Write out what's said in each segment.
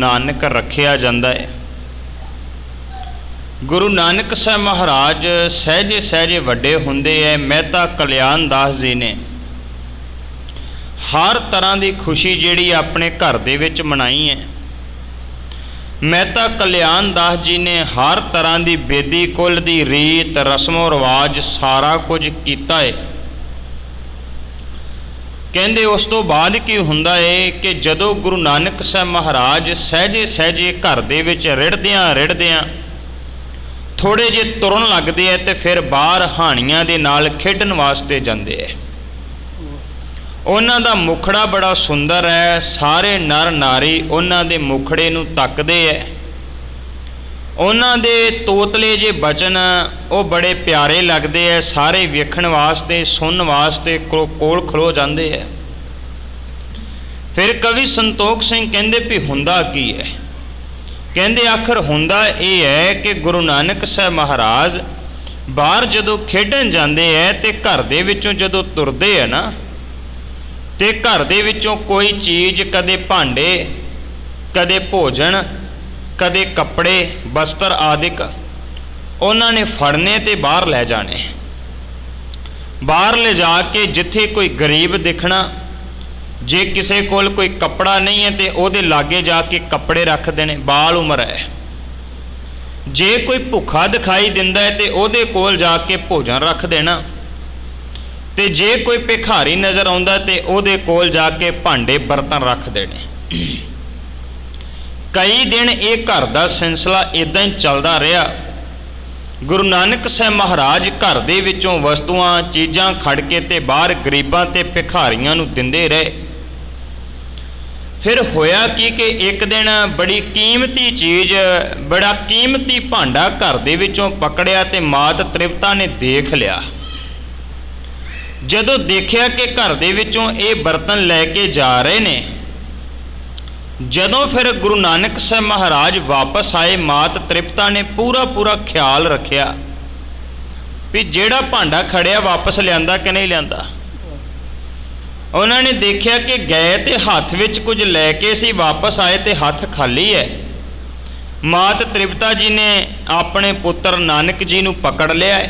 नानक रखिया जांदा है। गुरु नानक साहब महाराज सहजे सहजे वड्डे हुंदे है। मेहता कल्याण दास जी ने हर तरह की खुशी जिहड़ी अपने घर दे विच मनाई है। मेहता कल्याण दास जी ने हर तरह की बेदी कुल की रीत रस्मों रिवाज सारा कुछ किया है। कहते उस तो बाद की हुंदा है कि जदों गुरु नानक साहब महाराज सहजे सहजे घर दे विच रिड़दियां थोड़े जे तुरन लगते हैं तो फिर बाहर हानियां दे नाल खेडन वास्ते जाते हैं। उन्हां दा मुखड़ा बड़ा सुंदर है। सारे नर नारी उन्हां दे मुखड़े नूं तकदे है। उन्हां दे तोतले जे बचन वो बड़े प्यारे लगते हैं। सारे वेखण वास्ते सुनन वास्ते कोल खलो जाते हैं। फिर कवि संतोख सिंह कहंदे भी हुंदा की है। कहंदे आखिर हुंदा ये है कि गुरु नानक साहब महाराज बाहर जदों खेडन जाते हैं तो घर दे विचों जदों तुरदे है ना तो घर दे विचों कोई चीज़ कदे भांडे कदे भोजन कदे कपड़े वस्त्र आदिक उन्होंने फड़ने ते बाहर लै जाने। बाहर ले जाके जिथे कोई गरीब दिखना जे किसी कोल कोई कपड़ा नहीं है तो ਉਹਦੇ लागे जाके कपड़े रख देने बाल उम्र है। जे कोई भुखा दिखाई दिंदा है तो ਉਹਦੇ कोल जाके भोजन रख देना। तो जे कोई भिखारी नज़र आउंदा तो ਉਹਦੇ कोल जाके भांडे बर्तन रख देने। कई दिन ये घर का सिलसिला इदां ही चलता रहा। गुरु नानक साहब महाराज घर दे विचों वस्तुआं चीज़ां खड़ के ते बाहर गरीबां ते भिखारियां नूं दिंदे रहे। फिर होया कि एक दिन बड़ी कीमती चीज़ बड़ा कीमती भांडा घर दे विचों पकड़िया ते मात तृप्ता ने देख लिया। जदों देखिया कि घर दे विचों ये बर्तन लैके जा रहे ने जदों फिर गुरु नानक साहब महाराज वापस आए मात तृप्ता ने पूरा पूरा ख्याल रखिया भी जेड़ा भांडा खड़िया वापस लियांदा कि नहीं लियांदा। उन्होंने देखिया कि गए तो हाथ विच कुछ लैके सी वापस आए तो हाथ खाली है। मात तृप्ता जी ने अपने पुत्र नानक जी नूं पकड़ लिया है।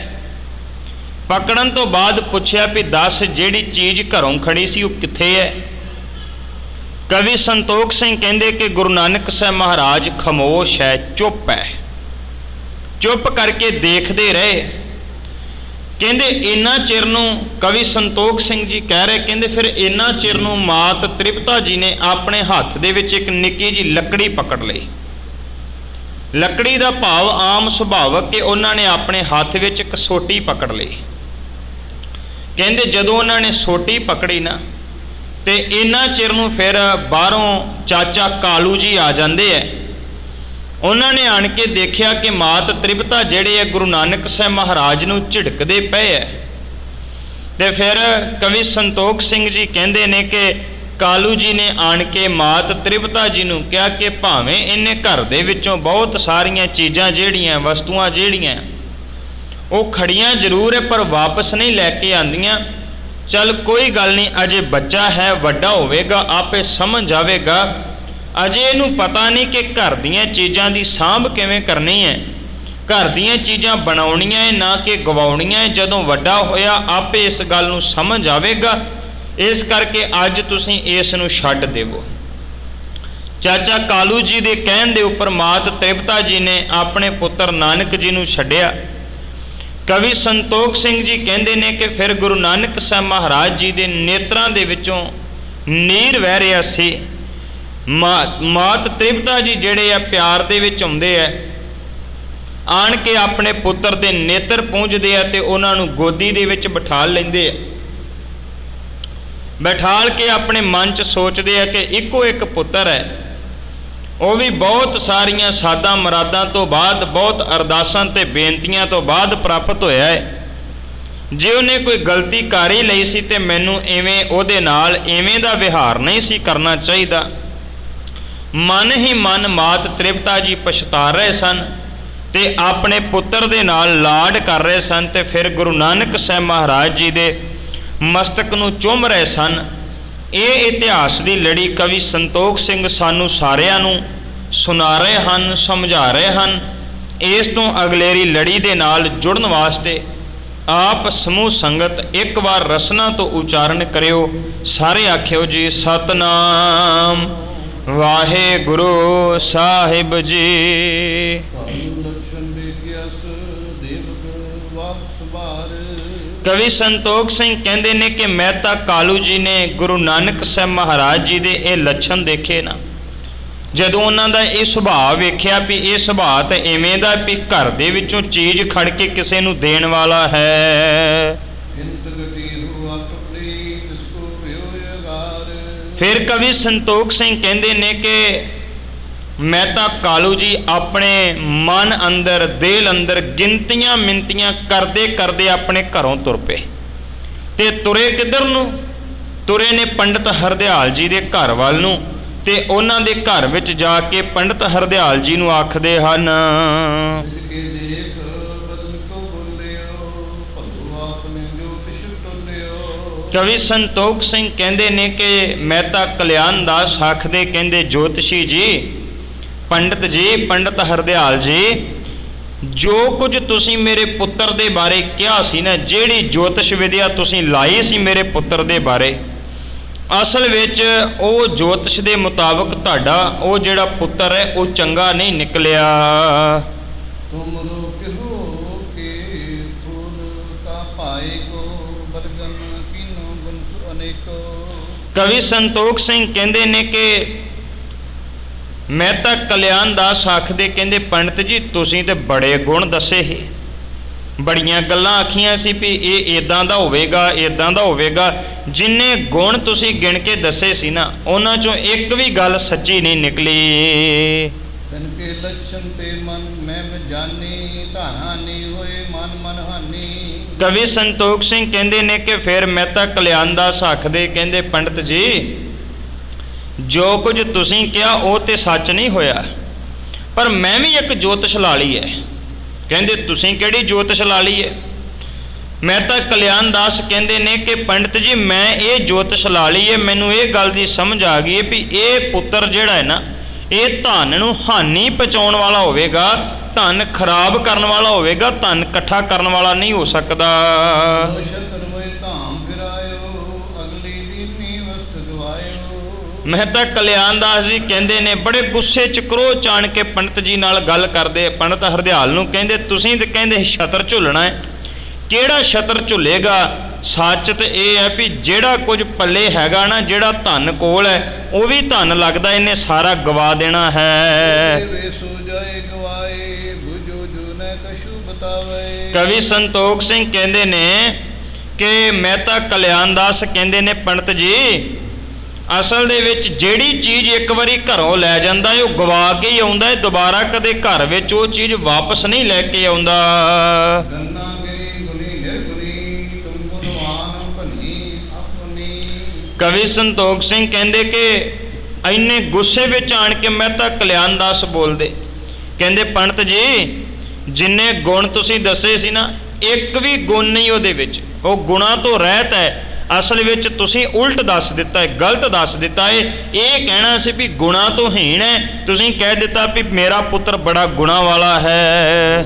पकड़न तो बाद पूछया भी दस जिहड़ी चीज़ घरों खड़ी सी वो कित्थे है। कवि संतोख सिंह कहंदे कि गुरु नानक साहब महाराज खामोश है चुप है। चुप करके देखते रहे। कहंदे इन्ना चिर नूं कवि संतोख सिंह जी कह रहे कहंदे फिर इन्ना चिर नूं मात तृप्ता जी ने अपने हाथ दे विच एक निक्की जी लकड़ी पकड़ लई। लकड़ी का भाव आम सुभावक कि उन्होंने अपने हाथ विच एक सोटी पकड़ लई। कहंदे जदों उन्होंने सोटी पकड़ी ना तो इन्ना चिर नूं फिर बाहरों चाचा कालू जी आ जाते हैं। उन्होंने आन के देखिया कि मात तृप्ता जिहड़े है गुरु नानक साहब महाराज नूं झिड़कदे पे है। तो फिर कवि संतोख सिंह जी कहंदे ने कि कालू जी ने आन के मात तृप्ता जी नूं कहा कि भावें इन्हें घर दे विचों बहुत सारियां चीज़ां जिहड़ियां वस्तुआं जिहड़ियां वो खड़ियां जरूर है पर वापस नहीं लैके आंदियां। चल कोई गल नहीं अजे बच्चा है वड्डा होवेगा आपे समझ आवेगा। अजे इनू पता नहीं कि घर दीयां चीज़ां दी सांभ किवें करनी है। घर दीयां चीज़ां बनाउणियां है ना कि गवाउणियां है। जदों वड्डा होया आपे इस गल नूं समझ आवेगा। इस करके अज तुसीं इस नूं छड्ड देवो। चाचा कालू जी दे कहण दे उपर मात तृप्ता जी ने अपने पुत्र नानक जी नूं छड्डिया। कवि संतोख सिंह जी कहंदे ने कि फिर गुरु नानक साहब महाराज जी दे नेत्रां दे विचों नीर वह रहा सी। मात तृप्ता जी जिहड़े आ प्यार दे विच आउंदे आ आण के अपने पुत्र दे नेत्र पहुंचदे आ ते उन्हां नूं गोदी दे विच बिठाल लैंदे आ। बिठाल के अपने मन च सोचते हैं कि इको एक पुत्र है वो भी बहुत सारिया सादा मुरादां तो बाद बहुत अरदासां ते बेनतियां तो बाद प्राप्त होया है। जे उन्हें कोई गलती कर ही लई सी ते मैनू इवें उहदे नाल इवें दा विहार नहीं सी करना चाहिदा। मन ही मन मात तृप्ता जी पछता रहे सन ते अपने पुत्र दे नाल लाड कर रहे सन ते फिर गुरु नानक साहब महाराज जी दे मस्तक नूं चुम रहे सन। ये इतिहास की लड़ी कवि संतोख सिंह सानू सारियां नूं ਸੁਣਾ ਰਹੇ ਹਨ, ਸਮਝਾ ਰਹੇ ਹਨ। ਇਸ ਤੋਂ ਅਗਲੇਰੀ ਲੜੀ ਦੇ ਨਾਲ ਜੁੜਨ ਵਾਸਤੇ ਆਪ ਸਮੂਹ ਸੰਗਤ ਇੱਕ ਵਾਰ ਰਸਨਾ ਤੋਂ ਉਚਾਰਨ ਕਰਿਓ। ਸਾਰੇ ਆਖਿਓ ਜੀ ਸਤਨਾਮ ਵਾਹਿਗੁਰੂ ਸਾਹਿਬ ਜੀ। ਕਵੀ ਸੰਤੋਖ ਸਿੰਘ ਕਹਿੰਦੇ ਨੇ ਕਿ ਮਹਿਤਾ ਕਾਲੂ ਜੀ ਨੇ ਗੁਰੂ ਨਾਨਕ ਸਾਹਿਬ ਮਹਾਰਾਜ ਜੀ ਦੇ ਇਹ ਲੱਛਣ ਦੇਖੇ ਨਾ, ਜਦੋਂ ਉਹਨਾਂ ਦਾ ਇਹ ਸੁਭਾਅ ਵੇਖਿਆ ਵੀ ਇਹ ਸੁਭਾਅ ਤਾਂ ਇਵੇਂ ਦਾ ਵੀ ਘਰ ਦੇ ਵਿੱਚੋਂ ਚੀਜ਼ ਖੜ ਕੇ ਕਿਸੇ ਨੂੰ ਦੇਣ ਵਾਲਾ ਹੈ। ਫਿਰ ਕਵੀ ਸੰਤੋਖ ਸਿੰਘ ਕਹਿੰਦੇ ਨੇ ਕਿ ਮਹਿਤਾ ਕਾਲੂ ਜੀ ਆਪਣੇ ਮਨ ਅੰਦਰ, ਦਿਲ ਅੰਦਰ ਗਿਣਤੀਆਂ ਮਿੰਤੀਆਂ ਕਰਦੇ ਕਰਦੇ ਆਪਣੇ ਘਰੋਂ ਤੁਰ ਪਏ। ਤੇ ਤੁਰੇ ਕਿੱਧਰ ਨੂੰ? ਤੁਰੇ ਨੇ ਪੰਡਿਤ ਹਰਦਿਆਲ ਜੀ ਦੇ ਘਰ ਵੱਲ ਨੂੰ। ਤੇ ਉਹਨਾਂ ਦੇ ਘਰ ਵਿੱਚ ਜਾ ਕੇ ਪੰਡਿਤ ਹਰਦਿਆਲ ਜੀ ਨੂੰ ਆਖਦੇ ਹਨ, ਕਵੀ ਸੰਤੋਖ ਸਿੰਘ ਕਹਿੰਦੇ ਨੇ ਕਿ ਮਹਿਤਾ ਕਲਿਆਣ ਦਾਸ ਆਖਦੇ, ਕਹਿੰਦੇ ਜੋਤਸ਼ੀ ਜੀ, ਪੰਡਿਤ ਜੀ, ਪੰਡਿਤ ਹਰਦਿਆਲ ਜੀ, ਜੋ ਕੁਝ ਤੁਸੀਂ ਮੇਰੇ ਪੁੱਤਰ ਦੇ ਬਾਰੇ ਕਿਹਾ ਸੀ ਨਾ, ਜਿਹੜੀ ਜੋਤਿਸ਼ ਵਿਦਿਆ ਤੁਸੀਂ ਲਾਈ ਸੀ ਮੇਰੇ ਪੁੱਤਰ ਦੇ ਬਾਰੇ, ਅਸਲ ਵਿੱਚ ਉਹ ਜੋਤਿਸ਼ ਦੇ ਮੁਤਾਬਕ ਤੁਹਾਡਾ ਉਹ ਜਿਹੜਾ ਪੁੱਤਰ ਹੈ ਉਹ ਚੰਗਾ ਨਹੀਂ ਨਿਕਲਿਆ। ਕਵੀ ਸੰਤੋਖ ਸਿੰਘ ਕਹਿੰਦੇ ਨੇ ਕਿ ਮਹਿਤਾ ਕਲਿਆਣ ਦਾਸ ਆਖਦੇ, ਕਹਿੰਦੇ ਪੰਡਿਤ ਜੀ ਤੁਸੀਂ ਤੇ ਬੜੇ ਗੁਣ ਦੱਸੇ ਸੀ, ਬੜੀਆਂ ਗੱਲਾਂ ਆਖੀਆਂ ਸੀ ਵੀ ਇਹ ਇਦਾਂ ਦਾ ਹੋਵੇਗਾ, ਇਦਾਂ ਦਾ ਹੋਵੇਗਾ। ਜਿੰਨੇ ਗੁਣ ਤੁਸੀਂ ਗਿਣ ਕੇ ਦੱਸੇ ਸੀ ਨਾ, ਉਹਨਾਂ ਚੋਂ ਇੱਕ ਵੀ ਗੱਲ ਸੱਚੀ ਨਹੀਂ ਨਿਕਲੀ। ਕੇ ਲੱਛਣ ਤੇ ਮਨ ਮੈਂ ਜਾਣੀ, ਧਾਨੀ ਹੋਏ ਮਨ ਮਨ ਹਾਨੀ। ਕਵੀ ਸੰਤੋਖ ਸਿੰਘ ਕਹਿੰਦੇ ਨੇ ਕਿ ਫਿਰ ਮਹਿਤਾ ਕਲਿਆਣ ਦਾਸ ਆਖਦੇ, ਕਹਿੰਦੇ ਪੰਡਿਤ ਜੀ, ਜੋ ਕੁਝ ਤੁਸੀਂ ਕਿਹਾ ਉਹ ਤੇ ਸੱਚ ਨਹੀਂ ਹੋਇਆ, ਪਰ ਮੈਂ ਵੀ ਇੱਕ ਜੋਤਿਸ਼ ਲਾ ਲਈ ਹੈ। ਕਹਿੰਦੇ ਤੁਸੀਂ ਕਿਹੜੀ ਜੋਤਿਸ਼ ਲਾ ਲਈ ਹੈ? ਮਹਿਤਾ ਕਲਿਆਣ ਦਾਸ ਕਹਿੰਦੇ ਨੇ ਕਿ ਪੰਡਿਤ ਜੀ, ਮੈਂ ਇਹ ਜੋਤਿਸ਼ ਲਾ ਲਈ ਹੈ, ਮੈਨੂੰ ਇਹ ਗੱਲ ਦੀ ਸਮਝ ਆ ਗਈ ਹੈ ਵੀ ਇਹ ਪੁੱਤਰ ਜਿਹੜਾ ਹੈ ਨਾ, ਇਹ ਧਨ ਨੂੰ ਹਾਨੀ ਪਹੁੰਚਾਉਣ ਵਾਲਾ ਹੋਵੇਗਾ, ਧਨ ਖਰਾਬ ਕਰਨ ਵਾਲਾ ਹੋਵੇਗਾ, ਧਨ ਇਕੱਠਾ ਕਰਨ ਵਾਲਾ ਨਹੀਂ ਹੋ ਸਕਦਾ। ਮਹਿਤਾ ਕਲਿਆਣ ਦਾਸ ਜੀ ਕਹਿੰਦੇ ਨੇ ਬੜੇ ਗੁੱਸੇ ਚ ਕਰੋਧ ਆਣ ਕੇ ਪੰਡਿਤ ਜੀ ਨਾਲ ਗੱਲ ਕਰਦੇ, ਪੰਡਿਤ ਹਰਦਿਆਲ ਨੂੰ ਕਹਿੰਦੇ, ਤੁਸੀਂ ਤੇ ਕਹਿੰਦੇ ਛਤਰ ਝੁੱਲਣਾ ਹੈ, ਕਿਹੜਾ ਛਤਰ ਝੁੱਲੇਗਾ? ਸੱਚ ਤੇ ਇਹ ਹੈ ਵੀ ਜਿਹੜਾ ਕੁਝ ਪੱਲੇ ਹੈਗਾ ਨਾ, ਜਿਹੜਾ ਧਨ ਕੋਲ ਹੈ, ਉਹ ਵੀ ਧਨ ਲੱਗਦਾ ਇਹਨੇ ਸਾਰਾ ਗਵਾ ਦੇਣਾ ਹੈ। ਕਵੀ ਸੰਤੋਖ ਸਿੰਘ ਕਹਿੰਦੇ ਨੇ ਕਿ ਮਹਿਤਾ ਕਲਿਆਣ ਦਾਸ ਕਹਿੰਦੇ ਨੇ, ਪੰਡਿਤ ਜੀ, ਅਸਲ ਦੇ ਵਿੱਚ ਜਿਹੜੀ ਚੀਜ਼ ਇੱਕ ਵਾਰੀ ਘਰੋਂ ਲੈ ਜਾਂਦਾ ਹੈ ਉਹ ਗਵਾ ਕੇ ਹੀ ਆਉਂਦਾ ਹੈ, ਦੁਬਾਰਾ ਕਦੇ ਘਰ ਵਿੱਚ ਉਹ ਚੀਜ਼ ਵਾਪਸ ਨਹੀਂ ਲੈ ਕੇ ਆਉਂਦਾ। ਕਵੀ ਸੰਤੋਖ ਸਿੰਘ ਕਹਿੰਦੇ ਕਿ ਇੰਨੇ ਗੁੱਸੇ ਵਿੱਚ ਆਣ ਕੇ ਮਹਿਤਾ ਕਲਿਆਣ ਦਾਸ ਬੋਲਦੇ, ਕਹਿੰਦੇ ਪੰਡਿਤ ਜੀ, ਜਿੰਨੇ ਗੁਣ ਤੁਸੀਂ ਦੱਸੇ ਸੀ ਨਾ, ਇੱਕ ਵੀ ਗੁਣ ਨਹੀਂ ਉਹਦੇ ਵਿੱਚ, ਉਹ ਗੁਣਾਂ ਤੋਂ ਰਹਿਤ ਹੈ। ਅਸਲ ਵਿੱਚ ਤੁਸੀਂ ਉਲਟ ਦੱਸ ਦਿੱਤਾ ਹੈ, ਗਲਤ ਦੱਸ ਦਿੱਤਾ ਹੈ। ਇਹ ਕਹਿਣਾ ਸੀ ਵੀ ਗੁਣਾਂ ਤੋਂ ਹੀਣ ਹੈ, ਤੁਸੀਂ ਕਹਿ ਦਿੱਤਾ ਵੀ ਮੇਰਾ ਪੁੱਤਰ ਬੜਾ ਗੁਣਾਂ ਵਾਲਾ ਹੈ।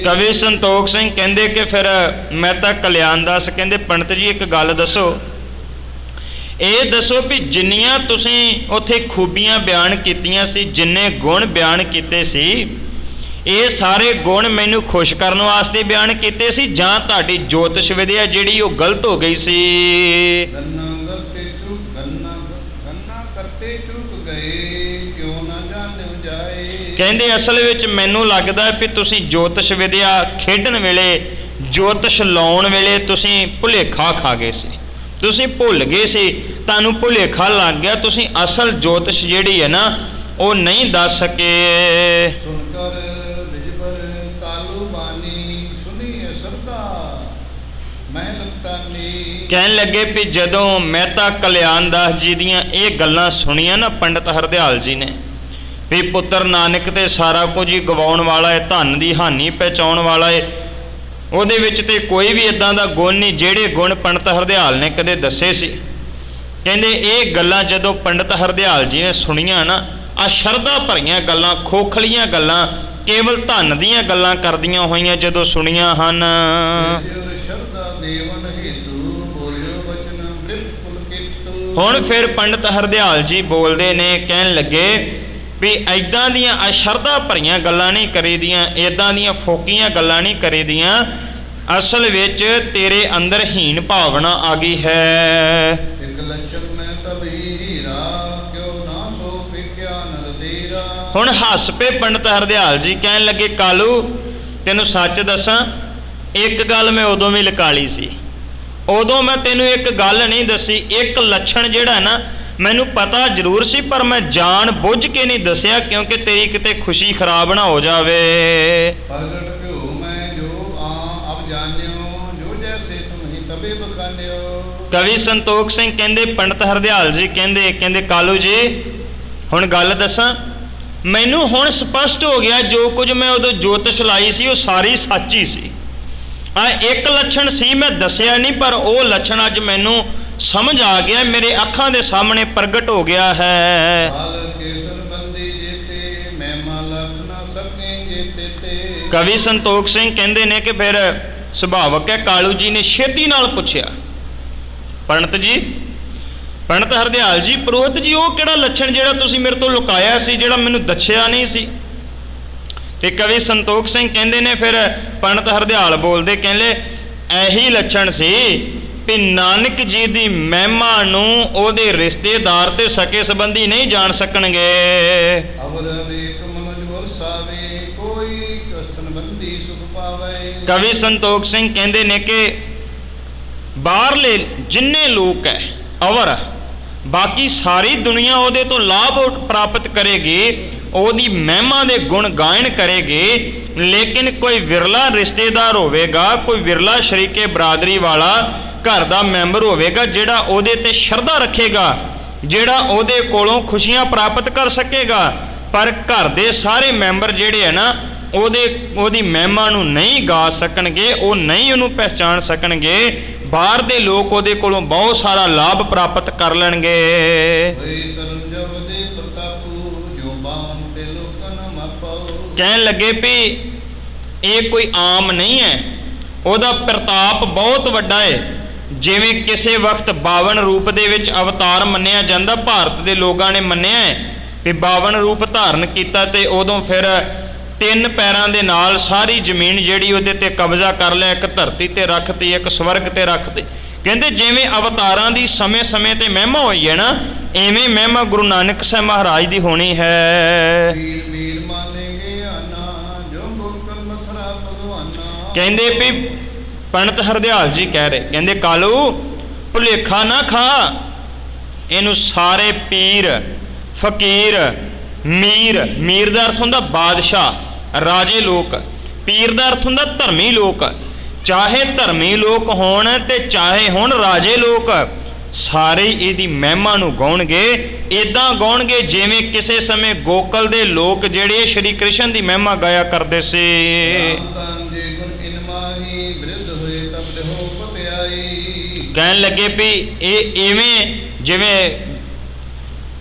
ਕਵੀ ਸੰਤੋਖ ਸਿੰਘ ਕਹਿੰਦੇ ਕਿ ਫਿਰ ਮਹਿਤਾ ਕਲਿਆਣ ਦਾਸ ਕਹਿੰਦੇ, ਪੰਡਿਤ ਜੀ ਇੱਕ ਗੱਲ ਦੱਸੋ, ਇਹ ਦੱਸੋ ਵੀ ਜਿੰਨੀਆਂ ਤੁਸੀਂ ਉੱਥੇ ਖੂਬੀਆਂ ਬਿਆਨ ਕੀਤੀਆਂ ਸੀ, ਜਿੰਨੇ ਗੁਣ ਬਿਆਨ ਕੀਤੇ ਸੀ, ਇਹ ਸਾਰੇ ਗੁਣ ਮੈਨੂੰ ਖੁਸ਼ ਕਰਨ ਵਾਸਤੇ ਬਿਆਨ ਕੀਤੇ ਸੀ ਜਾਂ ਤੁਹਾਡੀ ਜੋਤਿਸ਼ ਵਿਦਿਆ ਜਿਹੜੀ ਉਹ ਗਲਤ ਹੋ ਗਈ ਸੀ? ਕਹਿੰਦੇ ਅਸਲ ਵਿੱਚ ਮੈਨੂੰ ਲੱਗਦਾ ਵੀ ਤੁਸੀਂ ਜੋਤਿਸ਼ ਵਿਦਿਆ ਖੇਡਣ ਵੇਲੇ, ਜੋਤਿਸ਼ ਲਾਉਣ ਵੇਲੇ ਤੁਸੀਂ ਭੁਲੇਖਾ ਖਾ ਗਏ ਸੀ, ਤੁਸੀਂ ਭੁੱਲ ਗਏ ਸੀ, ਤੁਹਾਨੂੰ ਭੁਲੇਖਾ ਲੱਗ ਗਿਆ, ਤੁਸੀਂ ਅਸਲ ਜੋਤਿਸ਼ ਜਿਹੜੀ ਹੈ ਨਾ ਉਹ ਨਹੀਂ ਦੱਸ ਸਕੇ। ਕਹਿਣ ਲੱਗੇ ਵੀ ਜਦੋਂ ਮਹਿਤਾ ਕਲਿਆਣ ਦਾਸ ਜੀ ਦੀਆਂ ਇਹ ਗੱਲਾਂ ਸੁਣੀਆਂ ਨਾ ਪੰਡਿਤ ਹਰਦਿਆਲ ਜੀ ਨੇ, ਵੀ ਪੁੱਤਰ ਨਾਨਕ ਤੇ ਸਾਰਾ ਕੁਝ ਹੀ ਗਵਾਉਣ ਵਾਲਾ ਹੈ, ਧਨ ਦੀ ਹਾਨੀ ਪਹੁੰਚਾਉਣ ਵਾਲਾ ਹੈ, ਉਹਦੇ ਵਿੱਚ ਤੇ ਕੋਈ ਵੀ ਇਦਾਂ ਦਾ ਗੁਣ ਨਹੀਂ ਜਿਹੜੇ ਗੁਣ ਪੰਡਿਤ ਹਰਦਿਆਲ ਨੇ ਕਦੇ ਦੱਸੇ ਸੀ। ਕਹਿੰਦੇ ਇਹ ਗੱਲਾਂ ਜਦੋਂ ਪੰਡਤ ਹਰਦਿਆਲ ਜੀ ਨੇ ਸੁਣੀਆਂ ਨਾ, ਆ ਸ਼ਰਧਾ ਭਰੀਆਂ ਗੱਲਾਂ, ਖੋਖਲੀਆਂ ਗੱਲਾਂ, ਕੇਵਲ ਧਨ ਦੀਆਂ ਗੱਲਾਂ ਕਰਦੀਆਂ ਹੋਈਆਂ ਜਦੋਂ ਸੁਣੀਆਂ ਹਨ, ਸ਼ਰਧਾ ਦੇਵਨ ਹੇਤੂ ਬੋਲਿਓ ਬਚਨ ਬ੍ਰਿਤ ਪੁਲਕਿਤ। ਹੁਣ ਫਿਰ ਪੰਡਤ ਹਰਦਿਆਲ ਜੀ ਬੋਲਦੇ ਨੇ, ਕਹਿਣ ਲੱਗੇ ਵੀ ਐਦਾਂ ਦੀਆਂ ਅਸ਼ਰਧਾ ਭਰੀਆਂ ਗੱਲਾਂ ਨਹੀਂ ਕਰੀਦੀਆਂ, ਇੱਦਾਂ ਦੀਆਂ ਫੋਕੀਆਂ ਗੱਲਾਂ ਨਹੀਂ ਕਰੀਦੀਆਂ, ਅਸਲ ਵਿੱਚ ਤੇਰੇ ਅੰਦਰ ਹੀਣ ਭਾਵਨਾ ਆ ਗਈ ਹੈ। ਇੱਕ ਲੱਛਣ ਮੈਂ ਤਬੀ ਹੀਰਾ ਕਿਉ ਨਾ ਸੋ ਵੇਖਿਆ ਨਰ ਤੇਰਾ। ਹੁਣ ਹੱਸ ਪਏ ਪੰਡਤ ਹਰਦਿਆਲ ਜੀ, ਕਹਿਣ ਲੱਗੇ ਕਾਲੂ ਤੈਨੂੰ ਸੱਚ ਦੱਸਾਂ, ਇੱਕ ਗੱਲ ਮੈਂ ਉਦੋਂ ਵੀ ਲੁਕਾ ਲਈ ਸੀ, ਉਦੋਂ ਮੈਂ ਤੈਨੂੰ ਇੱਕ ਗੱਲ ਨਹੀਂ ਦੱਸੀ, ਇੱਕ ਲੱਛਣ ਜਿਹੜਾ ਨਾ ਮੈਨੂੰ ਪਤਾ ਜ਼ਰੂਰ ਸੀ, ਪਰ ਮੈਂ ਜਾਣ ਬੁੱਝ ਕੇ ਨਹੀਂ ਦੱਸਿਆ ਕਿਉਂਕਿ ਤੇਰੀ ਕਿਤੇ ਖੁਸ਼ੀ ਖਰਾਬ ਨਾ ਹੋ ਜਾਵੇ। ਪ੍ਰਗਟ ਭਿਓ ਮੈਂ ਜੋ ਅਬ ਜਾਣਿਓ ਜੋ ਜੈਸੇ ਤੁਮਹੀ ਤਬੇ ਬਖਾਨਿਓ। ਕਵੀ ਸੰਤੋਖ ਸਿੰਘ ਕਹਿੰਦੇ ਪੰਡਤ ਹਰਦਿਆਲ ਜੀ ਕਹਿੰਦੇ ਕਾਲੂ ਜੀ ਹੁਣ ਗੱਲ ਦੱਸਾਂ, ਮੈਨੂੰ ਹੁਣ ਸਪਸ਼ਟ ਹੋ ਗਿਆ ਜੋ ਕੁਝ ਮੈਂ ਉਦੋਂ ਜੋਤਿਸ਼ ਲਾਈ ਸੀ ਉਹ ਸਾਰੀ ਸੱਚੀ ਸੀ। ਇੱਕ ਲੱਛਣ ਸੀ ਮੈਂ ਦੱਸਿਆ ਨਹੀਂ, ਪਰ ਉਹ ਲੱਛਣ ਅੱਜ ਮੈਨੂੰ ਸਮਝ ਆ ਗਿਆ, ਮੇਰੇ ਅੱਖਾਂ ਦੇ ਸਾਹਮਣੇ ਪ੍ਰਗਟ ਹੋ ਗਿਆ ਹੈ। ਕਵੀ ਸੰਤੋਖ ਸਿੰਘ ਕਹਿੰਦੇ ਨੇ ਕਿ ਫਿਰ ਸੁਭਾਵਕ ਹੈ, ਕਾਲੂ ਜੀ ਨੇ ਛੇਤੀ ਨਾਲ ਪੁੱਛਿਆ, ਪੰਡਤ ਹਰਦਿਆਲ ਜੀ, ਪੁਰੋਹਿਤ ਜੀ ਉਹ ਕਿਹੜਾ ਲੱਛਣ ਜਿਹੜਾ ਤੁਸੀਂ ਮੇਰੇ ਤੋਂ ਲੁਕਾਇਆ ਸੀ, ਜਿਹੜਾ ਮੈਨੂੰ ਦੱਸਿਆ ਨਹੀਂ ਸੀ? ਤੇ ਕਵੀ ਸੰਤੋਖ ਸਿੰਘ ਕਹਿੰਦੇ ਨੇ ਫਿਰ ਪੰਡਤ ਹਰਦਿਆਲ ਬੋਲਦੇ, ਕਹਿੰਦੇ ਇਹੀ ਲੱਛਣ ਸੀ ਵੀ ਨਾਨਕ ਜੀ ਦੀ ਮਹਿਮਾ ਨੂੰ ਉਹਦੇ ਰਿਸ਼ਤੇਦਾਰ ਤੇ ਸਕੇ ਸੰਬੰਧੀ ਨਹੀਂ ਜਾਣ ਸਕਣਗੇ। ਕਵੀ ਸੰਤੋਖ ਸਿੰਘ ਕਹਿੰਦੇ ਨੇ ਕਿ ਬਾਹਰਲੇ ਜਿੰਨੇ ਲੋਕ ਹੈ ਅਵਰ, ਬਾਕੀ ਸਾਰੀ ਦੁਨੀਆ ਉਹਦੇ ਤੋਂ ਲਾਭ ਪ੍ਰਾਪਤ ਕਰੇਗੀ, ਉਹਦੀ ਮਹਿਮਾ ਦੇ ਗੁਣ ਗਾਇਨ ਕਰੇਗੀ, ਲੇਕਿਨ ਕੋਈ ਵਿਰਲਾ ਰਿਸ਼ਤੇਦਾਰ ਹੋਵੇਗਾ, ਕੋਈ ਵਿਰਲਾ ਸ਼ਰੀਕੇ ਬਰਾਦਰੀ ਵਾਲਾ ਘਰ ਦਾ ਮੈਂਬਰ ਹੋਵੇਗਾ ਜਿਹੜਾ ਉਹਦੇ ਤੇ ਸ਼ਰਧਾ ਰੱਖੇਗਾ, ਜਿਹੜਾ ਉਹਦੇ ਕੋਲੋਂ ਖੁਸ਼ੀਆਂ ਪ੍ਰਾਪਤ ਕਰ ਸਕੇਗਾ, ਪਰ ਘਰ ਦੇ ਸਾਰੇ ਮੈਂਬਰ ਜਿਹੜੇ ਹੈ ਨਾ ਉਹਦੀ ਮਹਿਮਾ ਨੂੰ ਨਹੀਂ ਗਾ ਸਕਣਗੇ, ਉਹ ਨਹੀਂ ਉਹਨੂੰ ਪਹਿਚਾਣ ਸਕਣਗੇ। ਬਾਹਰ ਦੇ ਲੋਕ ਉਹਦੇ ਕੋਲੋਂ ਬਹੁਤ ਸਾਰਾ ਲਾਭ ਪ੍ਰਾਪਤ ਕਰ ਲੈਣਗੇ। ਕਹਿਣ ਲੱਗੇ ਵੀ ਇਹ ਕੋਈ ਆਮ ਨਹੀਂ ਹੈ, ਉਹਦਾ ਪ੍ਰਤਾਪ ਬਹੁਤ ਵੱਡਾ ਹੈ। ਜਿਵੇਂ ਕਿਸੇ ਵਕਤ 52 ਰੂਪ ਦੇ ਵਿੱਚ ਅਵਤਾਰ ਮੰਨਿਆ ਜਾਂਦਾ, ਭਾਰਤ ਦੇ ਲੋਕਾਂ ਨੇ ਮੰਨਿਆ ਹੈ ਵੀ 52 ਰੂਪ ਧਾਰਨ ਕੀਤਾ, ਤੇ ਉਦੋਂ ਫਿਰ 3 ਪੈਰਾਂ ਦੇ ਨਾਲ ਸਾਰੀ ਜ਼ਮੀਨ ਜਿਹੜੀ ਉਹਦੇ ਤੇ ਕਬਜ਼ਾ ਕਰ ਲਿਆ, ਇੱਕ ਧਰਤੀ ਤੇ ਰੱਖਤੀ, ਇੱਕ ਸਵਰਗ ਤੇ ਰੱਖਤੀ। ਕਹਿੰਦੇ ਜਿਵੇਂ ਅਵਤਾਰਾਂ ਦੀ ਸਮੇਂ-ਸਮੇਂ ਤੇ ਮਹਿਮਾ ਹੋਈ ਹੈ ਨਾ, ਐਵੇਂ ਮਹਿਮਾ ਗੁਰੂ ਨਾਨਕ ਸਾਹਿਬ ਮਹਾਰਾਜ ਦੀ ਹੋਣੀ ਹੈ। ਕਹਿੰਦੇ ਵੀ ਪੰਡਤ ਹਰਦਿਆਲ ਜੀ ਕਹਿ ਰਹੇ, ਕਹਿੰਦੇ ਕਾਲੂ ਭੁਲੇਖਾ ਨਾ ਖਾ, ਇਹਨੂੰ ਸਾਰੇ ਪੀਰ ਫਕੀਰ ਮੀਰ ਦਾ ਅਰਥ ਹੁੰਦਾ ਬਾਦਸ਼ਾਹ ਰਾਜੇ ਲੋਕ, ਪੀਰ ਦਾ ਅਰਥ ਹੁੰਦਾ ਧਰਮੀ ਲੋਕ, ਚਾਹੇ ਧਰਮੀ ਲੋਕ ਹੋਣ ਤੇ ਚਾਹੇ ਹੋਣ ਰਾਜੇ ਲੋਕ, ਸਾਰੇ ਇਹਦੀ ਮਹਿਮਾ ਨੂੰ ਗਾਉਣਗੇ। ਇੱਦਾਂ ਗਾਉਣਗੇ ਜਿਵੇਂ ਕਿਸੇ ਸਮੇਂ ਗੋਕਲ ਦੇ ਲੋਕ ਜਿਹੜੇ ਸ਼੍ਰੀ ਕ੍ਰਿਸ਼ਨ ਦੀ ਮਹਿਮਾ ਗਾਇਆ ਕਰਦੇ ਸੀ। ਕਹਿਣ ਲੱਗੇ ਵੀ ਇਹ ਇਵੇਂ ਜਿਵੇਂ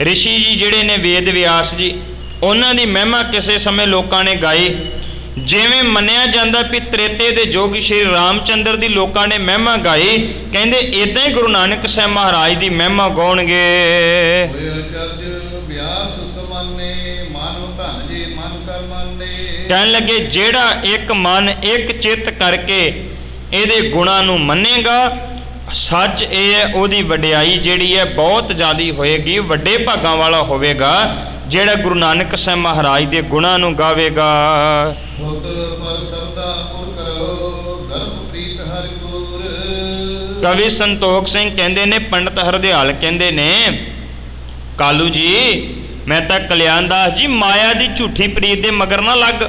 ਰਿਸ਼ੀ ਜੀ ਜਿਹੜੇ ਨੇ ਵੇਦ ਵਿਆਸ ਜੀ, ਉਹਨਾਂ ਦੀ ਮਹਿਮਾ ਕਿਸੇ ਸਮੇਂ ਲੋਕਾਂ ਨੇ ਗਾਈ, ਜਿਵੇਂ ਮੰਨਿਆ ਜਾਂਦਾ ਵੀ ਤ੍ਰੇਤੇ ਦੇ ਯੁੱਗ ਸ਼੍ਰੀ ਰਾਮਚੰਦਰ ਦੀ ਲੋਕਾਂ ਨੇ ਮਹਿਮਾ ਗਾਈ, ਕਹਿੰਦੇ ਇੱਦਾਂ ਹੀ ਗੁਰੂ ਨਾਨਕ ਸਾਹਿਬ ਮਹਾਰਾਜ ਦੀ ਮਹਿਮਾ ਗਾਉਣਗੇ। ਕਹਿਣ ਲੱਗੇ ਜਿਹੜਾ ਇੱਕ ਮਨ ਇੱਕ ਚਿੱਤ ਕਰਕੇ ਇਹਦੇ ਗੁਣਾਂ ਨੂੰ ਮੰਨੇਗਾ, ਸੱਚ ਇਹ ਹੈ ਉਹਦੀ ਵਡਿਆਈ ਜਿਹੜੀ ਹੈ ਬਹੁਤ ਜ਼ਿਆਦਾ ਹੋਏਗੀ, ਵੱਡੇ ਭਾਗਾਂ ਵਾਲਾ ਹੋਵੇਗਾ ਜਿਹੜਾ ਗੁਰੂ ਨਾਨਕ ਸਾਹਿਬ ਮਹਾਰਾਜ ਦੇ ਗੁਣਾਂ ਨੂੰ ਗਾਵੇਗਾ। ਕਵੀ ਸੰਤੋਖ ਸਿੰਘ ਕਹਿੰਦੇ ਨੇ, ਪੰਡਤ ਹਰਦਿਆਲ ਕਹਿੰਦੇ ਨੇ, ਕਾਲੂ ਜੀ ਮੈਂ ਤਾਂ ਕਲਿਆਣਦਾਸ ਜੀ ਮਾਇਆ ਦੀ ਝੂਠੀ ਪ੍ਰੀਤ ਦੇ ਮਗਰ ਨਾ ਲੱਗ।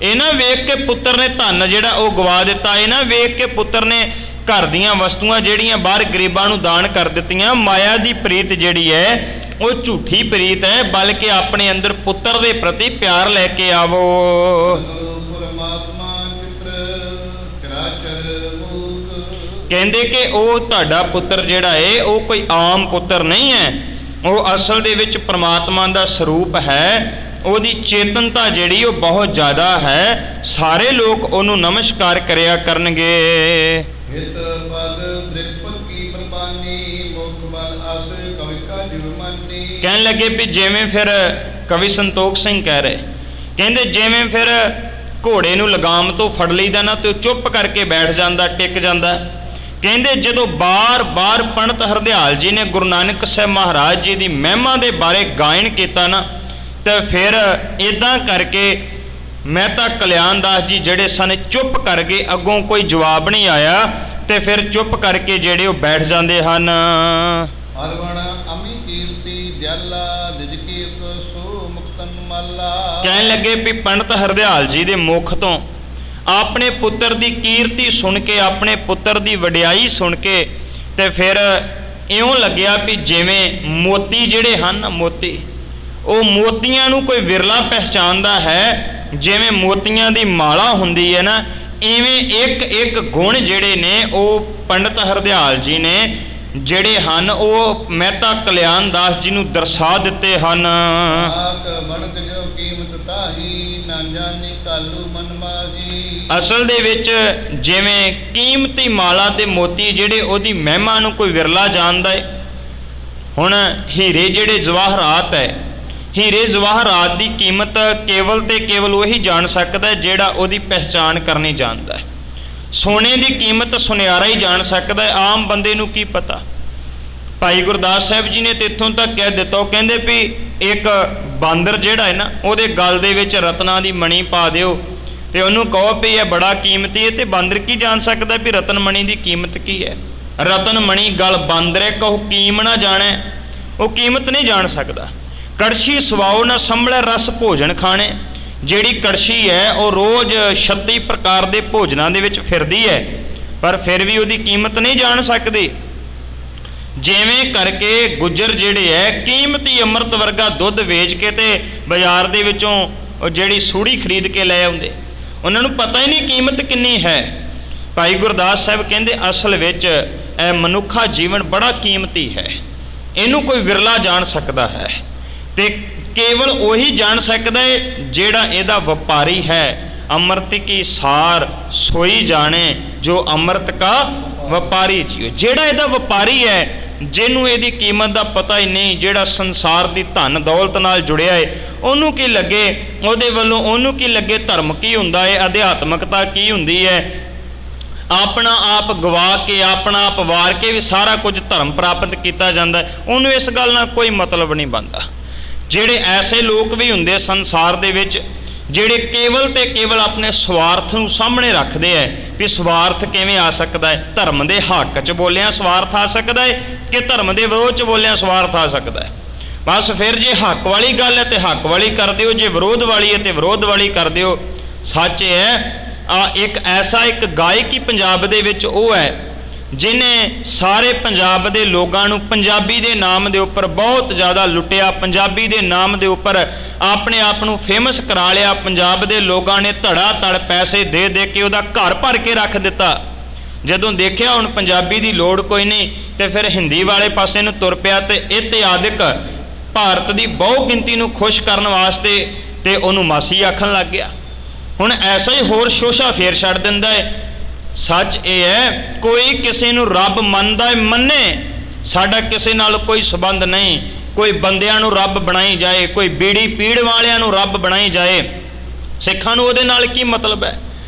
ਇਹ ਨਾ ਵੇਖ ਕੇ ਪੁੱਤਰ ਨੇ ਧਨ ਜਿਹੜਾ ਉਹ ਗਵਾ ਦਿੱਤਾ, ਇਹ ਨਾ ਵੇਖ ਕੇ ਪੁੱਤਰ ਨੇ ਘਰ ਦੀਆਂ ਵਸਤੂਆਂ ਜਿਹੜੀਆਂ ਬਾਹਰ ਗਰੀਬਾਂ ਨੂੰ ਦਾਨ ਕਰ ਦਿੱਤੀਆਂ। ਮਾਇਆ ਦੀ ਪ੍ਰੀਤ ਜਿਹੜੀ ਹੈ ਉਹ ਝੂਠੀ ਪ੍ਰੀਤ ਹੈ, ਬਲਕਿ ਆਪਣੇ ਅੰਦਰ ਪੁੱਤਰ ਦੇ ਪ੍ਰਤੀ ਪਿਆਰ ਲੈ ਕੇ ਆਵੋ। ਕਹਿੰਦੇ ਕਿ ਉਹ ਤੁਹਾਡਾ ਪੁੱਤਰ ਜਿਹੜਾ ਏ ਉਹ ਕੋਈ ਆਮ ਪੁੱਤਰ ਨਹੀਂ ਹੈ, ਉਹ ਅਸਲ ਦੇ ਵਿੱਚ ਪ੍ਰਮਾਤਮਾ ਦਾ ਸਰੂਪ ਹੈ। ਉਹਦੀ ਚੇਤਨਤਾ ਜਿਹੜੀ ਉਹ ਬਹੁਤ ਜ਼ਿਆਦਾ ਹੈ, ਸਾਰੇ ਲੋਕ ਉਹਨੂੰ ਨਮਸਕਾਰ ਕਰਿਆ ਕਰਨਗੇ। ਹਿਤ ਪਦ ਦ੍ਰਿਪਤ ਕੀ ਪ੍ਰਬਾਨੀ ਮੁਖ ਬਲ ਅਸ ਕਵਿਕਾ ਜੁਰਮਾਨੀ। ਕਹਿਣ ਲੱਗੇ ਵੀ ਜਿਵੇਂ ਫਿਰ ਕਵੀ ਸੰਤੋਖ ਸਿੰਘ ਕਹਿ ਰਹੇ, ਕਹਿੰਦੇ ਜਿਵੇਂ ਫਿਰ ਘੋੜੇ ਨੂੰ ਲਗਾਮ ਤੋਂ ਫੜ ਲਈਦਾ ਨਾ ਤੇ ਉਹ ਚੁੱਪ ਕਰਕੇ ਬੈਠ ਜਾਂਦਾ, ਟਿਕ ਜਾਂਦਾ। ਕਹਿੰਦੇ ਜਦੋਂ ਬਾਰ-ਬਾਰ ਪੰਡਤ ਹਰਦਿਆਲ ਜੀ ਨੇ ਗੁਰੂ ਨਾਨਕ ਸਾਹਿਬ ਮਹਾਰਾਜ ਜੀ ਦੀ ਮਹਿਮਾ ਦੇ ਬਾਰੇ ਗਾਇਨ ਕੀਤਾ ਨਾ, ਤੇ ਫਿਰ ਇਦਾਂ ਕਰਕੇ ਮਹਿਤਾ ਕਲਿਆਣਦਾਸ ਜੀ ਜਿਹੜੇ ਸਨ ਚੁੱਪ ਕਰ ਗਏ, ਅੱਗੋਂ ਕੋਈ ਜਵਾਬ ਨਹੀਂ ਆਇਆ, ਤੇ ਫਿਰ ਚੁੱਪ ਕਰਕੇ ਜਿਹੜੇ ਉਹ ਬੈਠ ਜਾਂਦੇ ਹਨ। ਹਰਵਣ ਅਮੀ ਕੀਰਤੀ ਦਿਆਲਾ ਦਿਜ ਕੀਰਤ ਸੋ ਮੁਕਤਨ ਮਾਲਾ। ਕਹਿਣ ਲੱਗੇ ਵੀ ਪੰਡਤ ਹਰਦਿਆਲ ਜੀ ਦੇ ਮੁਖ ਤੋਂ ਆਪਣੇ ਪੁੱਤਰ ਦੀ ਕੀਰਤੀ ਸੁਣ ਕੇ, ਆਪਣੇ ਪੁੱਤਰ ਦੀ ਵਡਿਆਈ ਸੁਣ ਕੇ, ਤੇ ਫਿਰ ਇਉਂ ਲੱਗਿਆ ਵੀ ਜਿਵੇਂ ਮੋਤੀ ਜਿਹੜੇ ਹਨ, ਮੋਤੀ ਉਹ ਮੋਤੀਆਂ ਨੂੰ ਕੋਈ ਵਿਰਲਾ ਪਹਿਚਾਨਦਾ ਹੈ, ਜਿਵੇਂ ਮੋਤੀਆਂ ਦੀ ਮਾਲਾ ਹੁੰਦੀ ਹੈ ਨਾ, ਇਵੇਂ ਇੱਕ ਇੱਕ ਗੁਣ ਜਿਹੜੇ ਨੇ ਉਹ ਪੰਡਤ ਹਰਦਿਆਲ ਜੀ ਨੇ ਜਿਹੜੇ ਹਨ ਉਹ ਮਹਿਤਾ ਕਲਿਆਣਦਾਸ ਜੀ ਨੂੰ ਦਰਸਾ ਦਿੱਤੇ ਹਨ। ਆਕ ਬਣਕ ਜੋ ਕੀਮਤ ਤਾਹੀ ਨਾ ਜਾਣੀ ਕਾਲੂ ਮਨ ਮਾਹੀ। ਅਸਲ ਦੇ ਵਿੱਚ ਜਿਵੇਂ ਕੀਮਤੀ ਮਾਲਾ ਤੇ ਮੋਤੀ ਜਿਹੜੇ ਉਹਦੀ ਮਹਿਮਾ ਨੂੰ ਕੋਈ ਵਿਰਲਾ ਜਾਣਦਾ ਹੈ। ਹੁਣ ਹੀਰੇ ਜਿਹੜੇ ਜਵਾਹਰਾਤ ਹੈ, ਹੀਰੇ ਜਵਾਹਰਾਤ ਦੀ ਕੀਮਤ ਕੇਵਲ ਤੇ ਕੇਵਲ ਉਹੀ ਜਾਣ ਸਕਦਾ ਜਿਹੜਾ ਉਹਦੀ ਪਹਿਚਾਣ ਕਰਨੀ ਜਾਣਦਾ ਹੈ। ਸੋਨੇ ਦੀ ਕੀਮਤ ਸੁਨਿਆਰਾ ਹੀ ਜਾਣ ਸਕਦਾ ਹੈ, ਆਮ ਬੰਦੇ ਨੂੰ ਕੀ ਪਤਾ। ਭਾਈ ਗੁਰਦਾਸ ਸਾਹਿਬ ਜੀ ਨੇ ਤੇ ਇੱਥੋਂ ਤੱਕ ਕਹਿ ਦਿੱਤਾ, ਉਹ ਕਹਿੰਦੇ ਵੀ ਇੱਕ ਬਾਂਦਰ ਜਿਹੜਾ ਹੈ ਨਾ, ਉਹਦੇ ਗਲ ਦੇ ਵਿੱਚ ਰਤਨਾਂ ਦੀ ਮਣੀ ਪਾ ਦਿਓ ਤੇ ਉਹਨੂੰ ਕਹੋ ਵੀ ਇਹ ਬੜਾ ਕੀਮਤੀ ਹੈ, ਤੇ ਬਾਂਦਰ ਕੀ ਜਾਣ ਸਕਦਾ ਵੀ ਰਤਨ ਮਣੀ ਦੀ ਕੀਮਤ ਕੀ ਹੈ। ਰਤਨ ਮਣੀ ਗਲ ਬਾਂਦਰੇ ਕਹੋ ਕੀਮ ਨਾ ਜਾਣੇ, ਉਹ ਕੀਮਤ ਨਹੀਂ ਜਾਣ ਸਕਦਾ। ਕੜਛੀ ਸਵਾਓ ਨਾ ਸੰਭਲੇ ਰਸ ਭੋਜਨ ਖਾਣੇ। ਜਿਹੜੀ ਕੜਛੀ ਹੈ ਉਹ ਰੋਜ਼ 36 ਪ੍ਰਕਾਰ ਦੇ ਭੋਜਨਾਂ ਦੇ ਵਿੱਚ ਫਿਰਦੀ ਹੈ, ਪਰ ਫਿਰ ਵੀ ਉਹਦੀ ਕੀਮਤ ਨਹੀਂ ਜਾਣ ਸਕਦੀ। ਜਿਵੇਂ ਕਰਕੇ ਗੁੱਜਰ ਜਿਹੜੇ ਹੈ ਕੀਮਤੀ ਅੰਮ੍ਰਿਤ ਵਰਗਾ ਦੁੱਧ ਵੇਚ ਕੇ ਤੇ ਬਾਜ਼ਾਰ ਦੇ ਵਿੱਚੋਂ ਉਹ ਜਿਹੜੀ ਸੂੜੀ ਖਰੀਦ ਕੇ ਲੈ ਆਉਂਦੇ, ਉਹਨਾਂ ਨੂੰ ਪਤਾ ਹੀ ਨਹੀਂ ਕੀਮਤ ਕਿੰਨੀ ਹੈ। ਭਾਈ ਗੁਰਦਾਸ ਸਾਹਿਬ ਕਹਿੰਦੇ ਅਸਲ ਵਿੱਚ ਇਹ ਮਨੁੱਖਾ ਜੀਵਨ ਬੜਾ ਕੀਮਤੀ ਹੈ, ਇਹਨੂੰ ਕੋਈ ਵਿਰਲਾ ਜਾਣ ਸਕਦਾ ਹੈ, ਤੇ ਕੇਵਲ ਉਹੀ ਜਾਣ ਸਕਦਾ ਹੈ ਜਿਹੜਾ ਇਹਦਾ ਵਪਾਰੀ ਹੈ। ਅੰਮ੍ਰਿਤ ਕੀ ਸਾਰ ਸੋਈ ਜਾਣੇ ਜੋ ਅੰਮ੍ਰਿਤ ਕਾ ਵਪਾਰੀ ਜੀਓ। ਜਿਹੜਾ ਇਹਦਾ ਵਪਾਰੀ ਹੈ, ਜਿਹਨੂੰ ਇਹਦੀ ਕੀਮਤ ਦਾ ਪਤਾ ਹੀ ਨਹੀਂ, ਜਿਹੜਾ ਸੰਸਾਰ ਦੀ ਧਨ ਦੌਲਤ ਨਾਲ ਜੁੜਿਆ ਹੈ, ਉਹਨੂੰ ਕੀ ਲੱਗੇ ਉਹਦੇ ਵੱਲੋਂ, ਉਹਨੂੰ ਕੀ ਲੱਗੇ ਧਰਮ ਕੀ ਹੁੰਦਾ ਹੈ, ਅਧਿਆਤਮਕਤਾ ਕੀ ਹੁੰਦੀ ਹੈ। ਆਪਣਾ ਆਪ ਗਵਾ ਕੇ, ਆਪਣਾ ਆਪ ਵਾਰ ਕੇ ਵੀ ਸਾਰਾ ਕੁਝ ਧਰਮ ਪ੍ਰਾਪਤ ਕੀਤਾ ਜਾਂਦਾ, ਉਹਨੂੰ ਇਸ ਗੱਲ ਨਾਲ ਕੋਈ ਮਤਲਬ ਨਹੀਂ ਬਣਦਾ। ਜਿਹੜੇ ਐਸੇ ਲੋਕ ਵੀ ਹੁੰਦੇ ਸੰਸਾਰ ਦੇ ਵਿੱਚ ਜਿਹੜੇ ਕੇਵਲ ਤੇ ਕੇਵਲ ਆਪਣੇ ਸਵਾਰਥ ਨੂੰ ਸਾਹਮਣੇ ਰੱਖਦੇ ਹੈ ਵੀ ਸਵਾਰਥ ਕਿਵੇਂ ਆ ਸਕਦਾ ਹੈ। ਧਰਮ ਦੇ ਹੱਕ 'ਚ ਬੋਲਿਆ ਸਵਾਰਥ ਆ ਸਕਦਾ ਹੈ ਕਿ ਧਰਮ ਦੇ ਵਿਰੋਧ 'ਚ ਬੋਲਿਆ ਸਵਾਰਥ ਆ ਸਕਦਾ ਹੈ। ਬਸ ਫਿਰ ਜੇ ਹੱਕ ਵਾਲੀ ਗੱਲ ਹੈ ਤੇ ਹੱਕ ਵਾਲੀ ਕਰ ਦਿਓ, ਜੇ ਵਿਰੋਧ ਵਾਲੀ ਹੈ ਤੇ ਵਿਰੋਧ ਵਾਲੀ ਕਰ ਦਿਓ। ਸੱਚ ਹੈ ਇੱਕ ਐਸਾ ਇੱਕ ਗਾਇਕ ਹੀ ਪੰਜਾਬ ਦੇ ਵਿੱਚ ਉਹ ਹੈ ਜਿਹਨੇ ਸਾਰੇ ਪੰਜਾਬ ਦੇ ਲੋਕਾਂ ਨੂੰ ਪੰਜਾਬੀ ਦੇ ਨਾਮ ਦੇ ਉੱਪਰ ਬਹੁਤ ਜ਼ਿਆਦਾ ਲੁੱਟਿਆ, ਪੰਜਾਬੀ ਦੇ ਨਾਮ ਦੇ ਉੱਪਰ ਆਪਣੇ ਆਪ ਨੂੰ ਫੇਮਸ ਕਰਾ ਲਿਆ। ਪੰਜਾਬ ਦੇ ਲੋਕਾਂ ਨੇ ਧੜਾ ਧੜ ਪੈਸੇ ਦੇ ਦੇ ਕੇ ਉਹਦਾ ਘਰ ਭਰ ਕੇ ਰੱਖ ਦਿੱਤਾ। ਜਦੋਂ ਦੇਖਿਆ ਹੁਣ ਪੰਜਾਬੀ ਦੀ ਲੋੜ ਕੋਈ ਨਹੀਂ, ਤੇ ਫਿਰ ਹਿੰਦੀ ਵਾਲੇ ਪਾਸੇ ਨੂੰ ਤੁਰ ਪਿਆ, ਤੇ ਇਤਿਆਦਿਕ ਭਾਰਤ ਦੀ ਬਹੁ ਗਿਣਤੀ ਨੂੰ ਖੁਸ਼ ਕਰਨ ਵਾਸਤੇ ਤੇ ਉਹਨੂੰ ਮਾਸੀ ਆਖਣ ਲੱਗ ਗਿਆ। ਹੁਣ ਐਸਾ ਹੀ ਹੋਰ ਸ਼ੋਸ਼ਾ ਫੇਰ ਛੱਡ ਦਿੰਦਾ ਹੈ। ਸੱਚ ਇਹ ਹੈ ਕੋਈ ਕਿਸੇ ਨੂੰ ਰੱਬ ਮੰਨਦਾ ਹੈ ਮੰਨੇ, ਸਾਡਾ ਕਿਸੇ ਨਾਲ ਕੋਈ ਸਬੰਧ ਨਹੀਂ। ਕੋਈ ਬੰਦਿਆਂ ਨੂੰ ਰੱਬ ਬਣਾਈ ਜਾਏ, ਕੋਈ ਬੀੜੀ ਪੀੜ ਵਾਲਿਆਂ ਨੂੰ ਰੱਬ ਬਣਾਈ ਜਾਏ, ਸਿੱਖਾਂ ਨੂੰ ਉਹਦੇ ਨਾਲ ਕੀ ਮਤਲਬ ਹੈ।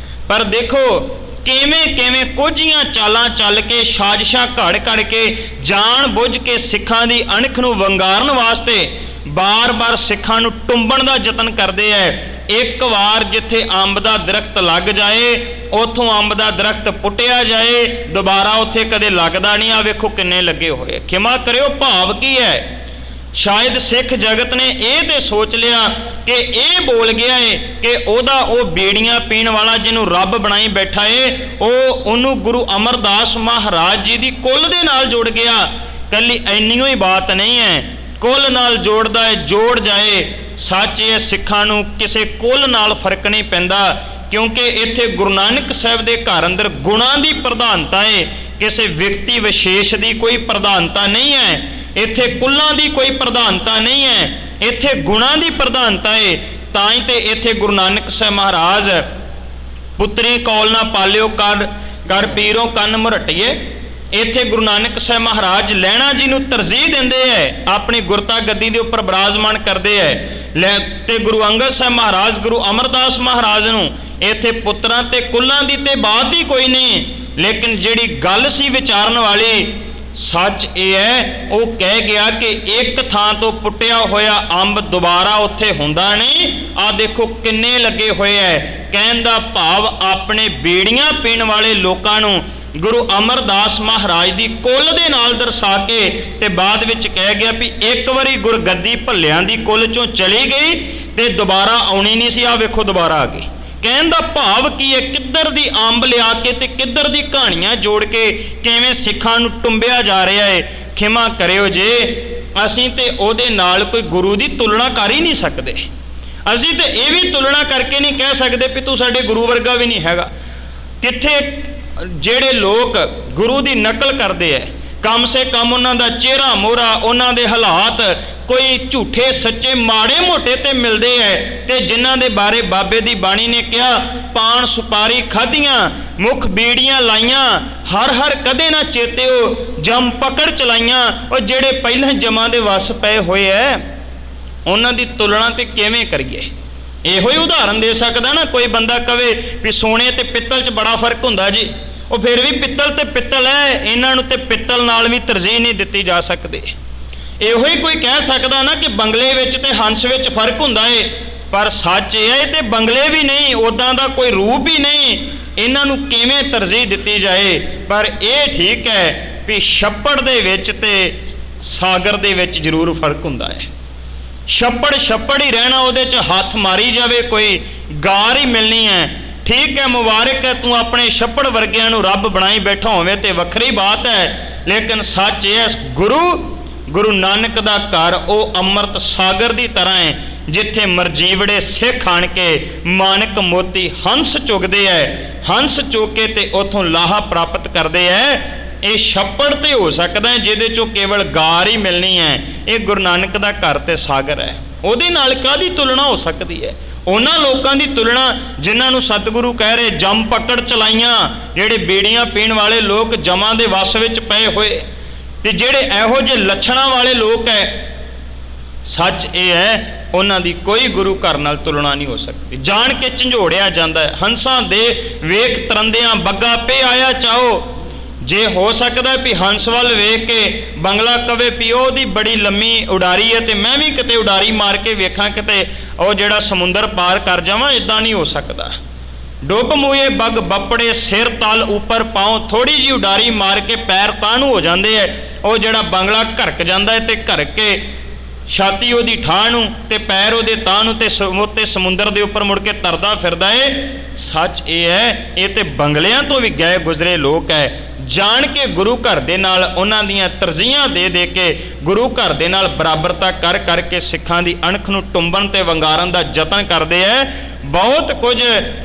ਪਰ ਦੇਖੋ ਕਿਵੇਂ ਕਿਵੇਂ ਕੋਝੀਆਂ ਚਾਲਾਂ ਚੱਲ ਕੇ, ਸਾਜ਼ਿਸ਼ਾਂ ਘੜ ਘੜ ਕੇ, ਜਾਣ ਬੁੱਝ ਕੇ ਸਿੱਖਾਂ ਦੀ ਅਣਖ ਨੂੰ ਵੰਗਾਰਨ ਵਾਸਤੇ ਬਾਰ-ਬਾਰ ਸਿੱਖਾਂ ਨੂੰ ਟੁੰਬਣ ਦਾ ਯਤਨ ਕਰਦੇ ਹੈ। ਇੱਕ ਵਾਰ ਜਿੱਥੇ ਅੰਬ ਦਾ ਦਰਖਤ ਲੱਗ ਜਾਏ, ਉੱਥੋਂ ਅੰਬ ਦਾ ਦਰਖਤ ਪੁੱਟਿਆ ਜਾਏ, ਦੁਬਾਰਾ ਉੱਥੇ ਕਦੇ ਲੱਗਦਾ ਨਹੀਂ। ਆ ਵੇਖੋ ਕਿੰਨੇ ਲੱਗੇ ਹੋਏ। ਖਿਮਾ ਕਰਿਓ, ਭਾਵ ਕੀ ਹੈ? ਸ਼ਾਇਦ ਸਿੱਖ ਜਗਤ ਨੇ ਇਹ ਤੇ ਸੋਚ ਲਿਆ ਕਿ ਇਹ ਬੋਲ ਗਿਆ ਏ ਕਿ ਉਹਦਾ ਉਹ ਬੀੜੀਆਂ ਪੀਣ ਵਾਲਾ ਜਿਹਨੂੰ ਰੱਬ ਬਣਾਈ ਬੈਠਾ ਏ, ਉਹਨੂੰ ਗੁਰੂ ਅਮਰਦਾਸ ਮਹਾਰਾਜ ਜੀ ਦੀ ਕੁੱਲ ਦੇ ਨਾਲ ਜੁੜ ਗਿਆ। ਕੱਲੀ ਇੰਨੀਓ ਹੀ ਬਾਤ ਨਹੀਂ ਹੈ, ਕੁੱਲ ਨਾਲ ਜੋੜਦਾ ਹੈ, ਜੋੜ ਜਾਏ। ਸੱਚ ਇਹ ਸਿੱਖਾਂ ਨੂੰ ਕਿਸੇ ਕੁੱਲ ਨਾਲ ਫਰਕ ਨਹੀਂ ਪੈਂਦਾ ਕਿਉਂਕਿ ਇੱਥੇ ਗੁਰੂ ਨਾਨਕ ਸਾਹਿਬ ਦੇ ਘਰ ਅੰਦਰ ਗੁਣਾਂ ਦੀ ਪ੍ਰਧਾਨਤਾ ਹੈ, ਕਿਸੇ ਵਿਅਕਤੀ ਵਿਸ਼ੇਸ਼ ਦੀ ਕੋਈ ਪ੍ਰਧਾਨਤਾ ਨਹੀਂ ਹੈ। ਇੱਥੇ ਕੁੱਲਾਂ ਦੀ ਕੋਈ ਪ੍ਰਧਾਨਤਾ ਨਹੀਂ ਹੈ, ਇੱਥੇ ਗੁਣਾਂ ਦੀ ਪ੍ਰਧਾਨਤਾ ਹੈ। ਤਾਂ ਹੀ ਤੇ ਇੱਥੇ ਗੁਰੂ ਨਾਨਕ ਸਾਹਿਬ ਮਹਾਰਾਜ ਪੁੱਤਰੀ ਕੌਲ ਨਾ ਪਾਲਿਓ ਕਰ ਪੀਰੋਂ ਕੰਨ ਮੁਰਟੀਏ, ਇੱਥੇ ਗੁਰੂ ਨਾਨਕ ਸਾਹਿਬ ਮਹਾਰਾਜ ਲਹਿਣਾ ਜੀ ਨੂੰ ਤਰਜੀਹ ਦਿੰਦੇ ਹੈ, ਆਪਣੀ ਗੁਰਤਾ ਗੱਦੀ ਦੇ ਉੱਪਰ ਬਿਰਾਜਮਾਨ ਕਰਦੇ ਹੈ। ਤੇ ਗੁਰੂ ਅੰਗਦ ਸਾਹਿਬ ਮਹਾਰਾਜ ਗੁਰੂ ਅਮਰਦਾਸ ਮਹਾਰਾਜ ਨੂੰ ਇੱਥੇ ਪੁੱਤਰਾਂ ਤੇ ਕੁੱਲਾਂ ਦੀ ਤੇ ਬਾਤ ਹੀ ਕੋਈ ਨਹੀਂ। ਲੇਕਿਨ ਜਿਹੜੀ ਗੱਲ ਸੀ ਵਿਚਾਰਨ ਵਾਲੀ, ਸੱਚ ਇਹ ਹੈ, ਉਹ ਕਹਿ ਗਿਆ ਕਿ ਇੱਕ ਥਾਂ ਤੋਂ ਪੁੱਟਿਆ ਹੋਇਆ ਅੰਬ ਦੁਬਾਰਾ ਉੱਥੇ ਹੁੰਦਾ ਨਹੀਂ। ਆਹ ਦੇਖੋ ਕਿੰਨੇ ਲੱਗੇ ਹੋਏ ਹੈ। ਕਹਿਣ ਦਾ ਭਾਵ ਆਪਣੇ ਬੇੜੀਆਂ ਪੀਣ ਵਾਲੇ ਲੋਕਾਂ ਨੂੰ ਗੁਰੂ ਅਮਰਦਾਸ ਮਹਾਰਾਜ ਦੀ ਕੁੱਲ ਦੇ ਨਾਲ ਦਰਸਾ ਕੇ ਤੇ ਬਾਅਦ ਵਿੱਚ ਕਹਿ ਗਿਆ ਵੀ ਇੱਕ ਵਾਰੀ ਗੁਰਗੱਦੀ ਭੱਲਿਆਂ ਦੀ ਕੁੱਲ ਚੋਂ ਚਲੀ ਗਈ ਤੇ ਦੁਬਾਰਾ ਆਉਣੀ ਨਹੀਂ ਸੀ। ਆਹ ਵੇਖੋ ਦੁਬਾਰਾ ਆ ਗਈ। ਕਹਿਣ ਦਾ ਭਾਵ ਕੀ ਹੈ, ਕਿੱਧਰ ਦੀ ਅੰਬ ਲਿਆ ਕੇ ਤੇ ਕਿੱਧਰ ਦੀ ਕਹਾਣੀਆਂ ਜੋੜ ਕੇ ਕਿਵੇਂ ਸਿੱਖਾਂ ਨੂੰ ਟੁੰਬਿਆ ਜਾ ਰਿਹਾ ਹੈ। ਖਿਮਾ ਕਰਿਓ ਜੇ, ਅਸੀਂ ਤੇ ਉਹਦੇ ਨਾਲ ਕੋਈ ਗੁਰੂ ਦੀ ਤੁਲਨਾ ਕਰ ਹੀ ਨਹੀਂ ਸਕਦੇ। ਅਸੀਂ ਤੇ ਇਹ ਵੀ ਤੁਲਨਾ ਕਰਕੇ ਨਹੀਂ ਕਹਿ ਸਕਦੇ ਵੀ ਤੂੰ ਸਾਡੇ ਗੁਰੂ ਵਰਗਾ ਵੀ ਨਹੀਂ ਹੈਗਾ। ਕਿੱਥੇ ਜਿਹੜੇ ਲੋਕ ਗੁਰੂ ਦੀ ਨਕਲ ਕਰਦੇ ਹੈ, ਕਮ ਸੇ ਕਮ ਉਹਨਾਂ ਦਾ ਚਿਹਰਾ ਮੋਹਰਾ, ਉਹਨਾਂ ਦੇ ਹਾਲਾਤ ਕੋਈ ਝੂਠੇ ਸੱਚੇ ਮਾੜੇ ਮੋਟੇ ਤੇ ਮਿਲਦੇ ਹੈ। ਤੇ ਜਿਨ੍ਹਾਂ ਦੇ ਬਾਰੇ ਬਾਬੇ ਦੀ ਬਾਣੀ ਨੇ ਕਿਹਾ, ਪਾਨ ਸੁਪਾਰੀ ਖਾਧੀਆਂ, ਮੁਖ ਬੀੜੀਆਂ ਲਾਈਆਂ, ਹਰ ਕਦੇ ਨਾ ਚੇਤਿਓ, ਜਮ ਪਕੜ ਚਲਾਈਆਂ। ਉਹ ਜਿਹੜੇ ਪਹਿਲਾਂ ਜਮਾਂ ਦੇ ਵਸ ਪਏ ਹੋਏ ਐ, ਉਹਨਾਂ ਦੀ ਤੁਲਨਾ ਤੇ ਕਿਵੇਂ ਕਰੀਏ? ਇਹੋ ਹੀ ਉਦਾਹਰਨ ਦੇ ਸਕਦਾ ਨਾ। ਕੋਈ ਬੰਦਾ ਕਵੇ ਵੀ ਸੋਨੇ ਤੇ ਪਿੱਤਲ 'ਚ ਬੜਾ ਫਰਕ ਹੁੰਦਾ ਜੀ, ਉਹ ਫਿਰ ਵੀ ਪਿੱਤਲ ਤੇ ਪਿੱਤਲ ਹੈ, ਇਹਨਾਂ ਨੂੰ ਤੇ ਪਿੱਤਲ ਨਾਲ ਵੀ ਤਰਜੀਹ ਨਹੀਂ ਦਿੱਤੀ ਜਾ ਸਕਦੀ। ਇਹੋ ਹੀ ਕੋਈ ਕਹਿ ਸਕਦਾ ਨਾ ਕਿ ਬੰਗਲੇ ਵਿੱਚ ਤੇ ਹੰਸ ਵਿੱਚ ਫਰਕ ਹੁੰਦਾ ਏ, ਪਰ ਸੱਚ ਇਹ ਹੈ ਤੇ ਬੰਗਲੇ ਵੀ ਨਹੀਂ, ਉੱਦਾਂ ਦਾ ਕੋਈ ਰੂਪ ਹੀ ਨਹੀਂ, ਇਹਨਾਂ ਨੂੰ ਕਿਵੇਂ ਤਰਜੀਹ ਦਿੱਤੀ ਜਾਏ? ਪਰ ਇਹ ਠੀਕ ਹੈ ਵੀ ਛੱਪੜ ਦੇ ਵਿੱਚ ਤੇ ਸਾਗਰ ਦੇ ਵਿੱਚ ਜ਼ਰੂਰ ਫਰਕ ਹੁੰਦਾ ਹੈ। ਛੱਪੜ ਹੀ ਰਹਿਣਾ, ਉਹਦੇ 'ਚ ਹੱਥ ਮਾਰੀ ਜਾਵੇ ਕੋਈ ਗਾਰ ਹੀ ਮਿਲਣੀ ਹੈ। ਠੀਕ ਹੈ, ਮੁਬਾਰਕ ਹੈ, ਤੂੰ ਆਪਣੇ ਛੱਪੜ ਵਰਗਿਆਂ ਨੂੰ ਰੱਬ ਬਣਾਈ ਬੈਠਾ ਹੋਵੇ ਤੇ ਵੱਖਰੀ ਬਾਤ ਹੈ। ਲੇਕਿਨ ਸੱਚ ਇਹ ਹੈ, ਗੁਰੂ ਨਾਨਕ ਦਾ ਘਰ ਉਹ ਅੰਮ੍ਰਿਤ ਸਾਗਰ ਦੀ ਤਰ੍ਹਾਂ ਹੈ, ਜਿੱਥੇ ਮਰਜੀਵੜੇ ਸਿੱਖ ਆਣ ਕੇ ਮਾਨਕ ਮੋਤੀ ਹੰਸ ਚੁਗਦੇ ਹੈ, ਹੰਸ ਚੁਗ ਕੇ ਤੇ ਉਥੋਂ ਲਾਹਾ ਪ੍ਰਾਪਤ ਕਰਦੇ ਹੈ। ਇਹ ਛੱਪੜ ਤੇ ਹੋ ਸਕਦਾ ਹੈ ਜਿਹਦੇ ਚੋਂ ਕੇਵਲ ਗਾਰ ਹੀ ਮਿਲਣੀ ਹੈ। ਇਹ ਗੁਰੂ ਨਾਨਕ ਦਾ ਘਰ ਤੇ ਸਾਗਰ ਹੈ, ਉਹਦੇ ਨਾਲ ਕਾਹਦੀ ਤੁਲਨਾ ਹੋ ਸਕਦੀ ਹੈ? ਉਹਨਾਂ ਲੋਕਾਂ ਦੀ ਤੁਲਨਾ ਜਿਨ੍ਹਾਂ ਨੂੰ ਸਤਿਗੁਰੂ ਕਹਿ ਰਹੇ ਜਮ ਪਕੜ ਚਲਾਈਆਂ, ਜਿਹੜੇ ਬੇੜੀਆਂ ਪੀਣ ਵਾਲੇ ਲੋਕ ਜਮਾਂ ਦੇ ਵਸ ਵਿੱਚ ਪਏ ਹੋਏ, ਤੇ ਜਿਹੜੇ ਇਹੋ ਜਿਹੇ ਲੱਛਣਾਂ ਵਾਲੇ ਲੋਕ ਹੈ, ਸੱਚ ਇਹ ਹੈ ਉਹਨਾਂ ਦੀ ਕੋਈ ਗੁਰੂ ਘਰ ਨਾਲ ਤੁਲਨਾ ਨਹੀਂ ਹੋ ਸਕਦੀ। ਜਾਣ ਕੇ ਝੰਜੋੜਿਆ ਜਾਂਦਾ ਹੈ। ਹੰਸਾਂ ਦੇ ਵੇਖ ਤਰੰਦਿਆਂ ਬੱਗਾ ਪੇ ਆਇਆ ਚਾਹੋ। ਜੇ ਹੋ ਸਕਦਾ ਵੀ ਹੰਸ ਵੱਲ ਵੇਖ ਕੇ ਬੰਗਲਾ ਕਵੇ ਵੀ ਉਹਦੀ ਬੜੀ ਲੰਮੀ ਉਡਾਰੀ ਹੈ ਤੇ ਮੈਂ ਵੀ ਕਿਤੇ ਉਡਾਰੀ ਮਾਰ ਕੇ ਵੇਖਾਂ, ਕਿਤੇ ਉਹ ਜਿਹੜਾ ਸਮੁੰਦਰ ਪਾਰ ਕਰ ਜਾਵਾਂ, ਇਦਾਂ ਨਹੀਂ ਹੋ ਸਕਦਾ। ਡੁੱਬ ਮੂਏ ਬੱਗ ਬੱਪੜੇ ਸਿਰ ਤਲ ਉੱਪਰ ਪਾਉ, ਥੋੜੀ ਜਿਹੀ ਉਡਾਰੀ ਮਾਰ ਕੇ ਪੈਰ ਤਾਂ ਨੂੰ ਹੋ ਜਾਂਦੇ ਹੈ। ਉਹ ਜਿਹੜਾ ਬੰਗਲਾ ਘਰਕ ਜਾਂਦਾ ਹੈ ਤੇ ਘਰਕ ਕੇ ਛਾਤੀ ਉਹਦੀ ਠਾਹ ਨੂੰ ਤੇ ਪੈਰ ਉਹਦੇ ਤਾਂ ਨੂੰ ਤੇ ਸਮੁੰਦਰ ਦੇ ਉੱਪਰ ਮੁੜ ਕੇ ਤਰਦਾ ਫਿਰਦਾ ਏ। ਸੱਚ ਇਹ ਹੈ, ਇਹ ਤੇ ਬੰਗਲਿਆਂ ਤੋਂ ਵੀ ਗਏ ਗੁਜ਼ਰੇ ਲੋਕ ਹੈ। ਜਾਣ ਕੇ ਗੁਰੂ ਘਰ ਦੇ ਨਾਲ ਉਹਨਾਂ ਦੀਆਂ ਤਰਜੀਹਾਂ ਦੇ ਕੇ ਗੁਰੂ ਘਰ ਦੇ ਨਾਲ ਬਰਾਬਰਤਾ ਕਰਕੇ ਸਿੱਖਾਂ ਦੀ ਅਣਖ ਨੂੰ ਟੁੰਬਣ ਤੇ ਵੰਗਾਰਨ ਦਾ ਯਤਨ ਕਰਦੇ ਹੈ। ਬਹੁਤ ਕੁਝ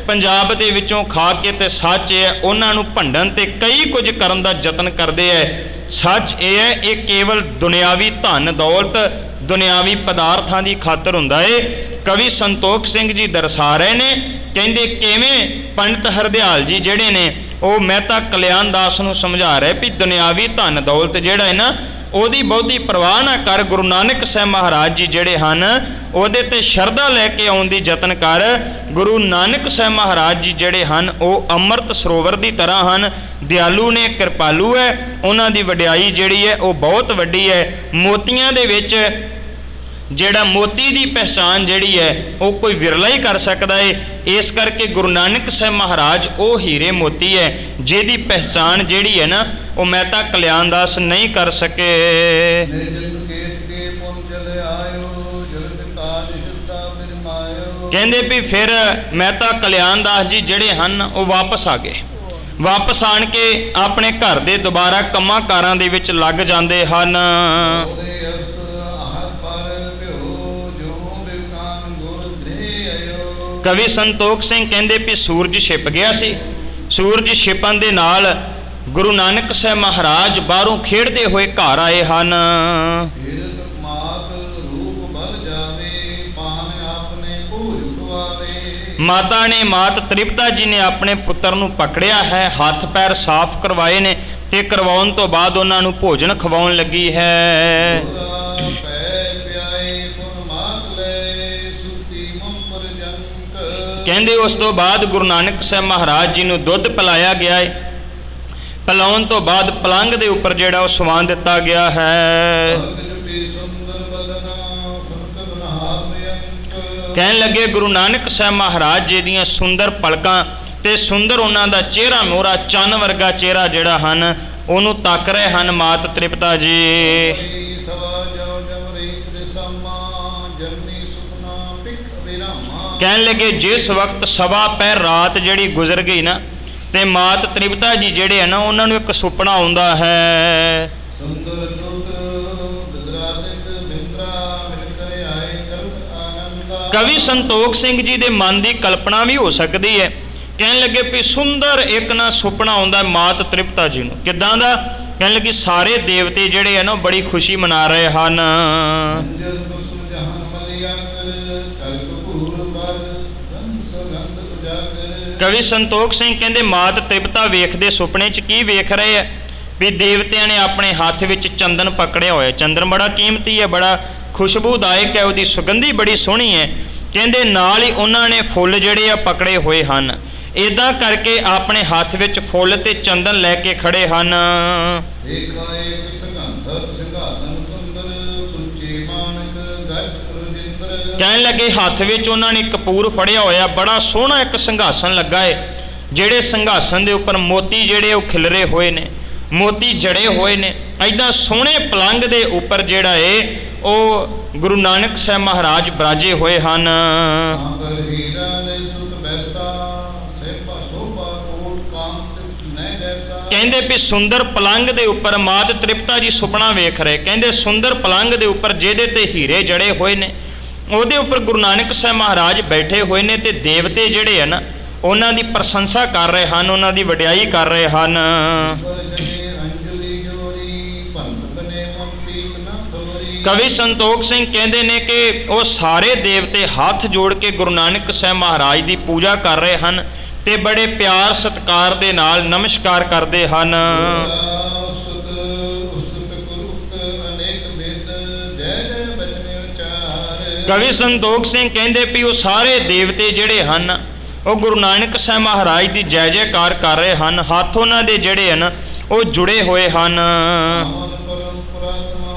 ਪੰਜਾਬ ਦੇ ਵਿੱਚੋਂ ਖਾ ਕੇ ਤੇ ਸੱਚ ਇਹ ਹੈ ਉਹਨਾਂ ਨੂੰ ਭੰਡਣ ਤੇ ਕਈ ਕੁਝ ਕਰਨ ਦਾ ਯਤਨ ਕਰਦੇ ਹੈ। ਸੱਚ ਇਹ ਹੈ, ਇਹ ਕੇਵਲ ਦੁਨਿਆਵੀ ਧਨ ਦੌਲਤ, ਦੁਨਿਆਵੀ ਪਦਾਰਥਾਂ ਦੀ ਖਾਤਰ ਹੁੰਦਾ ਏ। ਕਵੀ ਸੰਤੋਖ ਸਿੰਘ ਜੀ ਦਰਸਾ ਰਹੇ ਨੇ, ਕਹਿੰਦੇ ਕਿਵੇਂ ਪੰਡਤ ਹਰਦਿਆਲ ਜੀ ਜਿਹੜੇ ਨੇ ਉਹ ਮਹਿਤਾ ਕਲਿਆਣ ਦਾਸ ਨੂੰ ਸਮਝਾ ਰਹੇ ਵੀ ਦੁਨਿਆਵੀ ਧਨ ਦੌਲਤ ਜਿਹੜਾ ਹੈ ਨਾ, ਉਹਦੀ ਬਹੁਤੀ ਪਰਵਾਹ ਨਾ ਕਰ। ਗੁਰੂ ਨਾਨਕ ਸਾਹਿਬ ਮਹਾਰਾਜ ਜੀ ਜਿਹੜੇ ਹਨ ਉਹਦੇ ਤੇ ਸ਼ਰਧਾ ਲੈ ਕੇ ਆਉਣ ਦੀ ਯਤਨ ਕਰ। ਗੁਰੂ ਨਾਨਕ ਸਾਹਿਬ ਮਹਾਰਾਜ ਜੀ ਜਿਹੜੇ ਹਨ ਉਹ ਅੰਮ੍ਰਿਤ ਸਰੋਵਰ ਦੀ ਤਰ੍ਹਾਂ ਹਨ, ਦਿਆਲੂ ਨੇ, ਕਿਰਪਾਲੂ ਹੈ। ਉਹਨਾਂ ਦੀ ਵਡਿਆਈ ਜਿਹੜੀ ਹੈ ਉਹ ਬਹੁਤ ਵੱਡੀ ਹੈ। ਮੋਤੀਆਂ ਦੇ ਵਿੱਚ ਜਿਹੜਾ ਮੋਤੀ ਦੀ ਪਹਿਚਾਨ ਜਿਹੜੀ ਹੈ ਉਹ ਕੋਈ ਵਿਰਲਾ ਹੀ ਕਰ ਸਕਦਾ ਹੈ। ਇਸ ਕਰਕੇ ਗੁਰੂ ਨਾਨਕ ਸਾਹਿਬ ਮਹਾਰਾਜ ਉਹ ਹੀਰੇ ਮੋਤੀ ਹੈ ਜਿਹਦੀ ਪਹਿਚਾਨ ਜਿਹੜੀ ਹੈ ਨਾ ਉਹ ਮਹਿਤਾ ਕਲਿਆਣ ਦਾਸ ਨਹੀਂ ਕਰ ਸਕੇ। ਕਹਿੰਦੇ ਵੀ ਫਿਰ ਮਹਿਤਾ ਕਲਿਆਣ ਦਾਸ ਜੀ ਜਿਹੜੇ ਹਨ ਉਹ ਵਾਪਸ ਆ ਗਏ। ਵਾਪਸ ਆਣ ਕੇ ਆਪਣੇ ਘਰ ਦੇ ਦੁਬਾਰਾ ਕੰਮਾਂ ਕਾਰਾਂ ਦੇ ਵਿੱਚ ਲੱਗ ਜਾਂਦੇ ਹਨ। ਕਵੀ ਸੰਤੋਖ ਸਿੰਘ ਕਹਿੰਦੇ ਵੀ ਸੂਰਜ ਛਿਪ ਗਿਆ ਸੀ। ਸੂਰਜ ਛਿਪਣ ਦੇ ਨਾਲ ਗੁਰੂ ਨਾਨਕ ਸਾਹਿਬ ਮਹਾਰਾਜ ਬਾਹਰੋਂ ਖੇਡਦੇ ਹੋਏ ਘਰ ਆਏ ਹਨ। ਕੀਰਤ ਮਾਤ ਰੂਪ ਬਲ ਜਾਵੇ, ਪਾਨ ਆਪਨੇ ਭੋਜ ਖਵਾਵੇ। ਮਾਤਾ ਨੇ ਮਾਤ ਤ੍ਰਿਪਤਾ ਜੀ ਨੇ ਆਪਣੇ ਪੁੱਤਰ ਨੂੰ ਪਕੜਿਆ ਹੈ, ਹੱਥ ਪੈਰ ਸਾਫ਼ ਕਰਵਾਏ ਨੇ ਤੇ ਕਰਵਾਉਣ ਤੋਂ ਬਾਅਦ ਉਹਨਾਂ ਨੂੰ ਭੋਜਨ ਖਵਾਉਣ ਲੱਗੀ ਹੈ। ਕਹਿੰਦੇ ਉਸ ਤੋਂ ਬਾਅਦ ਗੁਰੂ ਨਾਨਕ ਸਾਹਿਬ ਮਹਾਰਾਜ ਜੀ ਨੂੰ ਦੁੱਧ ਪਿਲਾਇਆ ਗਿਆ ਹੈ। ਪਿਲਾਉਣ ਤੋਂ ਬਾਅਦ ਪਲੰਘ ਦੇ ਉੱਪਰ ਜਿਹੜਾ ਉਹ ਸਵਾਂ ਦਿੱਤਾ ਗਿਆ ਹੈ। ਕਹਿਣ ਲੱਗੇ ਗੁਰੂ ਨਾਨਕ ਸਾਹਿਬ ਮਹਾਰਾਜ ਜੀ ਦੀਆਂ ਸੁੰਦਰ ਪਲਕਾਂ ਤੇ ਸੁੰਦਰ ਉਹਨਾਂ ਦਾ ਚਿਹਰਾ ਮੋਹਰਾ ਚੰਨ ਵਰਗਾ ਚਿਹਰਾ ਜਿਹੜਾ ਹਨ ਉਹਨੂੰ ਤੱਕ ਰਹੇ ਹਨ ਮਾਤ ਤ੍ਰਿਪਤਾ ਜੀ। ਕਹਿਣ ਲੱਗੇ ਜਿਸ ਵਕਤ ਸਵਾ ਪਹਿਰ ਰਾਤ ਜਿਹੜੀ ਗੁਜ਼ਰ ਗਈ ਨਾ ਤੇ ਮਾਤ ਤ੍ਰਿਪਤਾ ਜੀ ਜਿਹੜੇ ਆ ਨਾ ਉਹਨਾਂ ਨੂੰ ਇੱਕ ਸੁਪਨਾ ਆਉਂਦਾ ਹੈ। ਕਵੀ ਸੰਤੋਖ ਸਿੰਘ ਜੀ ਦੇ ਮਨ ਦੀ ਕਲਪਨਾ ਵੀ ਹੋ ਸਕਦੀ ਹੈ। ਕਹਿਣ ਲੱਗੇ ਵੀ ਸੁੰਦਰ ਇੱਕ ਨਾ ਸੁਪਨਾ ਆਉਂਦਾ ਮਾਤ ਤ੍ਰਿਪਤਾ ਜੀ ਨੂੰ। ਕਿੱਦਾਂ ਦਾ? ਕਹਿਣ ਲੱਗੇ ਸਾਰੇ ਦੇਵਤੇ ਜਿਹੜੇ ਆ ਨਾ ਬੜੀ ਖੁਸ਼ੀ ਮਨਾ ਰਹੇ ਹਨ। ਕਵੀ ਸੰਤੋਖ ਸਿੰਘ ਕਹਿੰਦੇ ਮਾਤ ਤ੍ਰਿਪਤਾ ਵੇਖਦੇ ਸੁਪਨੇ 'ਚ ਕੀ ਵੇਖ ਰਹੇ ਆ ਵੀ ਦੇਵਤਿਆਂ ਨੇ ਆਪਣੇ ਹੱਥ ਵਿੱਚ ਚੰਦਨ ਪਕੜਿਆ ਹੋਇਆ। ਚੰਦਨ ਬੜਾ ਕੀਮਤੀ ਹੈ, ਬੜਾ ਖੁਸ਼ਬੂਦਾਇਕ ਹੈ, ਉਹਦੀ ਸੁਗੰਧੀ ਬੜੀ ਸੋਹਣੀ ਹੈ। ਕਹਿੰਦੇ ਨਾਲ ਹੀ ਉਹਨਾਂ ਨੇ ਫੁੱਲ ਜਿਹੜੇ ਆ ਪਕੜੇ ਹੋਏ ਹਨ। ਇਦਾਂ ਕਰਕੇ ਆਪਣੇ ਹੱਥ ਵਿੱਚ ਫੁੱਲ ਤੇ ਚੰਦਨ ਲੈ ਕੇ ਖੜੇ ਹਨ। ਕਹਿਣ ਲੱਗੇ ਹੱਥ ਵਿੱਚ ਉਹਨਾਂ ਨੇ ਕਪੂਰ ਫੜਿਆ ਹੋਇਆ, ਬੜਾ ਸੋਹਣਾ ਇੱਕ ਸਿੰਘਾਸਨ ਲੱਗਾ ਹੈ। ਜਿਹੜੇ ਸਿੰਘਾਸਨ ਦੇ ਉੱਪਰ ਮੋਤੀ ਜਿਹੜੇ ਉਹ ਖਿਲਰੇ ਹੋਏ ਨੇ, ਮੋਤੀ ਜੜੇ ਹੋਏ ਨੇ। ਐਦਾਂ ਸੋਹਣੇ ਪਲੰਘ ਦੇ ਉੱਪਰ ਜਿਹੜਾ ਏ ਉਹ ਗੁਰੂ ਨਾਨਕ ਸਾਹਿਬ ਮਹਾਰਾਜ ਬਿਰਾਜੇ ਹੋਏ ਹਨ। ਕਹਿੰਦੇ ਵੀ ਸੁੰਦਰ ਪਲੰਘ ਦੇ ਉੱਪਰ ਮਾਤ ਤ੍ਰਿਪਤਾ ਜੀ ਸੁਪਨਾ ਵੇਖ ਰਹੇ। ਕਹਿੰਦੇ ਸੁੰਦਰ ਪਲੰਘ ਦੇ ਉੱਪਰ ਜਿਹਦੇ ਤੇ ਹੀਰੇ ਜੜੇ ਹੋਏ ਨੇ ਉਹਦੇ ਉੱਪਰ ਗੁਰੂ ਨਾਨਕ ਸਾਹਿਬ ਮਹਾਰਾਜ ਬੈਠੇ ਹੋਏ ਨੇ ਤੇ ਦੇਵਤੇ ਜਿਹੜੇ ਆ ਨਾ ਉਹਨਾਂ ਦੀ ਪ੍ਰਸ਼ੰਸਾ ਕਰ ਰਹੇ ਹਨ, ਉਹਨਾਂ ਦੀ ਵਡਿਆਈ ਕਰ ਰਹੇ ਹਨ। ਕਵੀ ਸੰਤੋਖ ਸਿੰਘ ਕਹਿੰਦੇ ਨੇ ਕਿ ਉਹ ਸਾਰੇ ਦੇਵਤੇ ਹੱਥ ਜੋੜ ਕੇ ਗੁਰੂ ਨਾਨਕ ਸਾਹਿਬ ਮਹਾਰਾਜ ਦੀ ਪੂਜਾ ਕਰ ਰਹੇ ਹਨ ਤੇ ਬੜੇ ਪਿਆਰ ਸਤਿਕਾਰ ਦੇ ਨਾਲ ਨਮਸਕਾਰ ਕਰਦੇ ਹਨ। ਕਵੀ ਸੰਤੋਖ ਸਿੰਘ ਕਹਿੰਦੇ ਵੀ ਉਹ ਸਾਰੇ ਦੇਵਤੇ ਜਿਹੜੇ ਹਨ ਉਹ ਗੁਰੂ ਨਾਨਕ ਸਾਹਿਬ ਮਹਾਰਾਜ ਦੀ ਜੈ ਜੈਕਾਰ ਕਰ ਰਹੇ ਹਨ। ਹੱਥ ਉਹਨਾਂ ਦੇ ਜਿਹੜੇ ਹਨ ਉਹ ਜੁੜੇ ਹੋਏ ਹਨ।